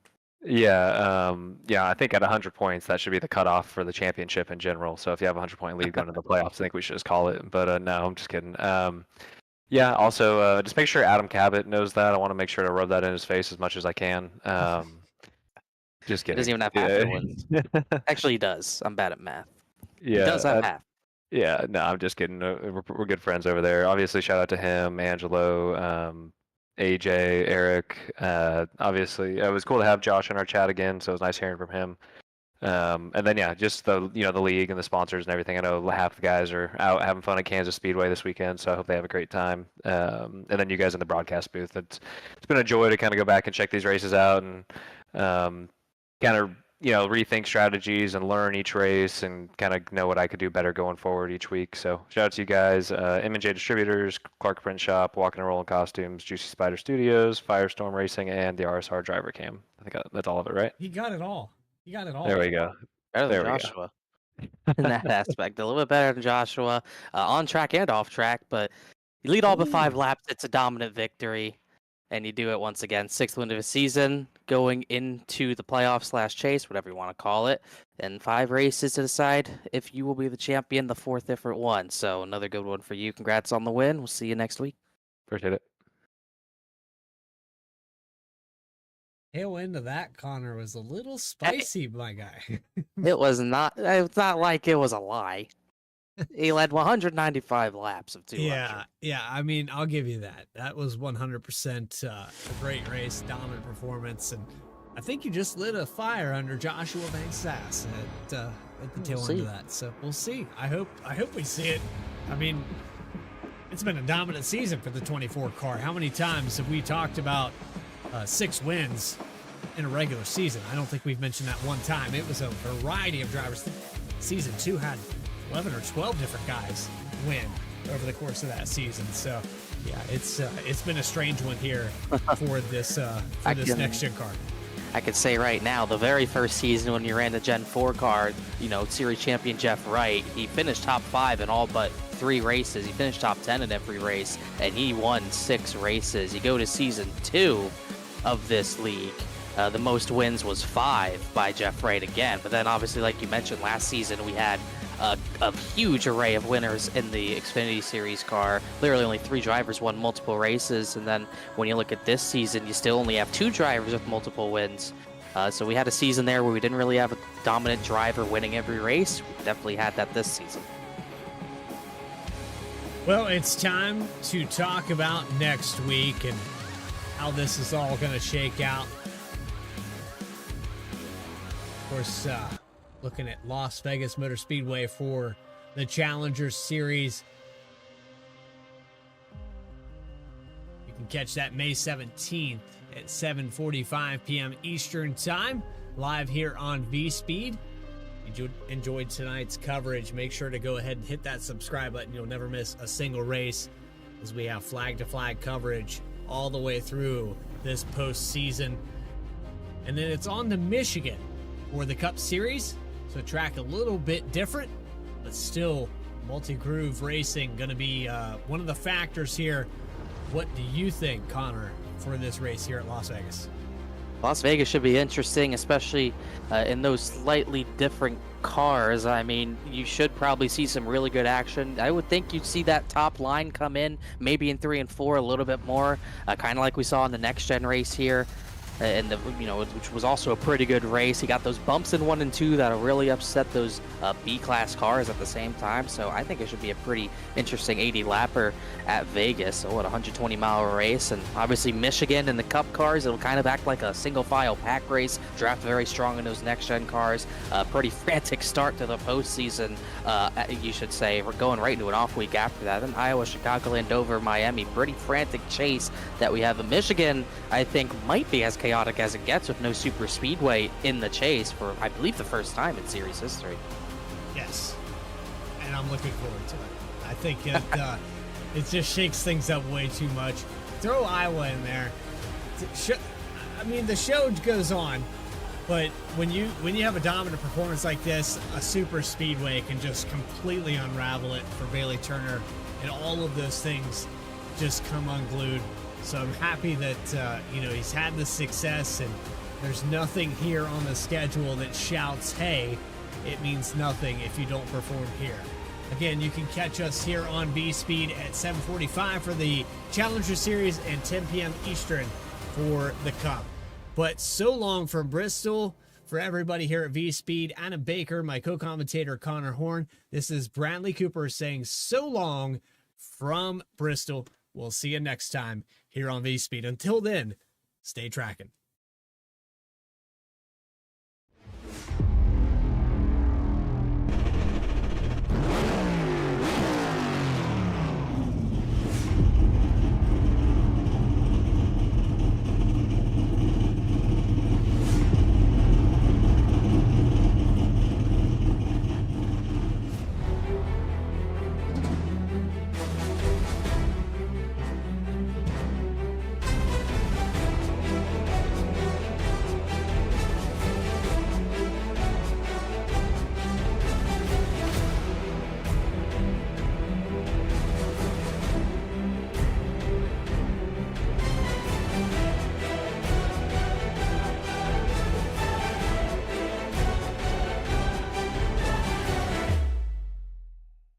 Yeah, I think at 100 points, that should be the cutoff for the championship in general. So if you have a 100-point lead going to the playoffs, I think we should just call it. But no, I'm just kidding. Yeah, also, just make sure Adam Cabot knows that. I want to make sure to rub that in his face as much as I can. Just He kidding. doesn't even have half the wins. Actually, he does. I'm bad at math. Yeah. He does have half. Yeah, no, I'm just kidding. We're good friends over there. Obviously, shout out to him, Angelo, AJ, Eric. Obviously, it was cool to have Josh in our chat again, so it was nice hearing from him. And then yeah, just the league and the sponsors and everything. I know half the guys are out having fun at Kansas Speedway this weekend, so I hope they have a great time. And then you guys in the broadcast booth. It's been a joy to kind of go back and check these races out and kind of rethink strategies and learn each race and kind of know what I could do better going forward each week. So shout out to you guys, M&J Distributors, Clark Print Shop, Walking and Rolling Costumes, Juicy Spider Studios, FireStorm Racing, and the RSR Driver Cam. I think that's all of it, right? He got it all. He got it all. There we go. Better than There we go. Joshua in that aspect. A little bit better than Joshua on track and off track, but you lead all but 5 laps. It's a dominant victory, and you do it once again. 6th win of the season, going into the playoff / chase, whatever you want to call it, and 5 races to decide if you will be the champion, the 4th different one. So another good one for you. Congrats on the win. We'll see you next week. Appreciate it. Tail end of that, Connor, was a little spicy, my guy. It was not. It's not like it was a lie. He led 195 laps of 200. Yeah. I mean, I'll give you that. That was 100% a great race, dominant performance, and I think you just lit a fire under Joshua Banks' ass at the tail end of that. So we'll see. I hope we see it. I mean, it's been a dominant season for the 24 car. How many times have we talked about 6 wins in a regular season? I don't think we've mentioned that one time. It was a variety of drivers. Season 2 had 11 or 12 different guys win over the course of that season. So yeah, it's been a strange one here for this next gen car. I could say right now, the very first season when you ran the Gen 4 car, series champion Jeff Wright, he finished top 5 in all but 3 races. He finished top 10 in every race, and he won 6 races. You go to season 2 of this league, the most wins was 5 by Jeff Wright again. But then obviously, like you mentioned, last season we had a huge array of winners in the Xfinity Series car. Literally only 3 drivers won multiple races, and then when you look at this season, you still only have 2 drivers with multiple wins. So we had a season there where we didn't really have a dominant driver winning every race. We definitely had that this season. Well, it's time to talk about next week and how this is all going to shake out. Of course, looking at Las Vegas Motor Speedway for the Challenger Series. You can catch that May 17th at 7:45 p.m. Eastern Time, live here on VSPEED. If you enjoyed tonight's coverage, make sure to go ahead and hit that subscribe button. You'll never miss a single race, as we have flag-to-flag coverage all the way through this postseason. And then it's on to Michigan for the Cup Series. So track a little bit different, but still multi-groove racing going to be one of the factors here. What do you think, Connor, for this race here at Las Vegas? Las Vegas should be interesting, especially in those slightly different cars. I mean, you should probably see some really good action. I would think you'd see that top line come in, maybe in 3 and 4 a little bit more, kind of like we saw in the next gen race here. And which was also a pretty good race. He got those bumps in 1 and 2 that'll really upset those B-class cars at the same time. So I think it should be a pretty interesting 80 lapper at Vegas. So what, 120-mile race, and obviously Michigan and the Cup cars, it'll kind of act like a single-file pack race. Draft very strong in those next-gen cars. Pretty frantic start to the postseason, you should say. We're going right into an off week after that. Then Iowa, Chicagoland, Dover, Miami. Pretty frantic chase that we have. In Michigan, I think, might be as chaotic as it gets with no super speedway in the chase for, I believe, the first time in series history. Yes, and I'm looking forward to it. I think it just shakes things up way too much. Throw Iowa in there. I mean, the show goes on, but when you have a dominant performance like this, a super speedway can just completely unravel it for Bailey Turner, and all of those things just come unglued. So I'm happy that he's had the success, and there's nothing here on the schedule that shouts, hey, it means nothing if you don't perform here. Again, you can catch us here on VSPEED at 7:45 for the Challenger Series and 10 p.m. Eastern for the Cup. But so long from Bristol For everybody here at VSPEED, Adam Baker, my co-commentator Connor Horn, this is Bradley Cooper saying so long from Bristol. We'll see you next time here on VSPEED. Until then, stay tracking.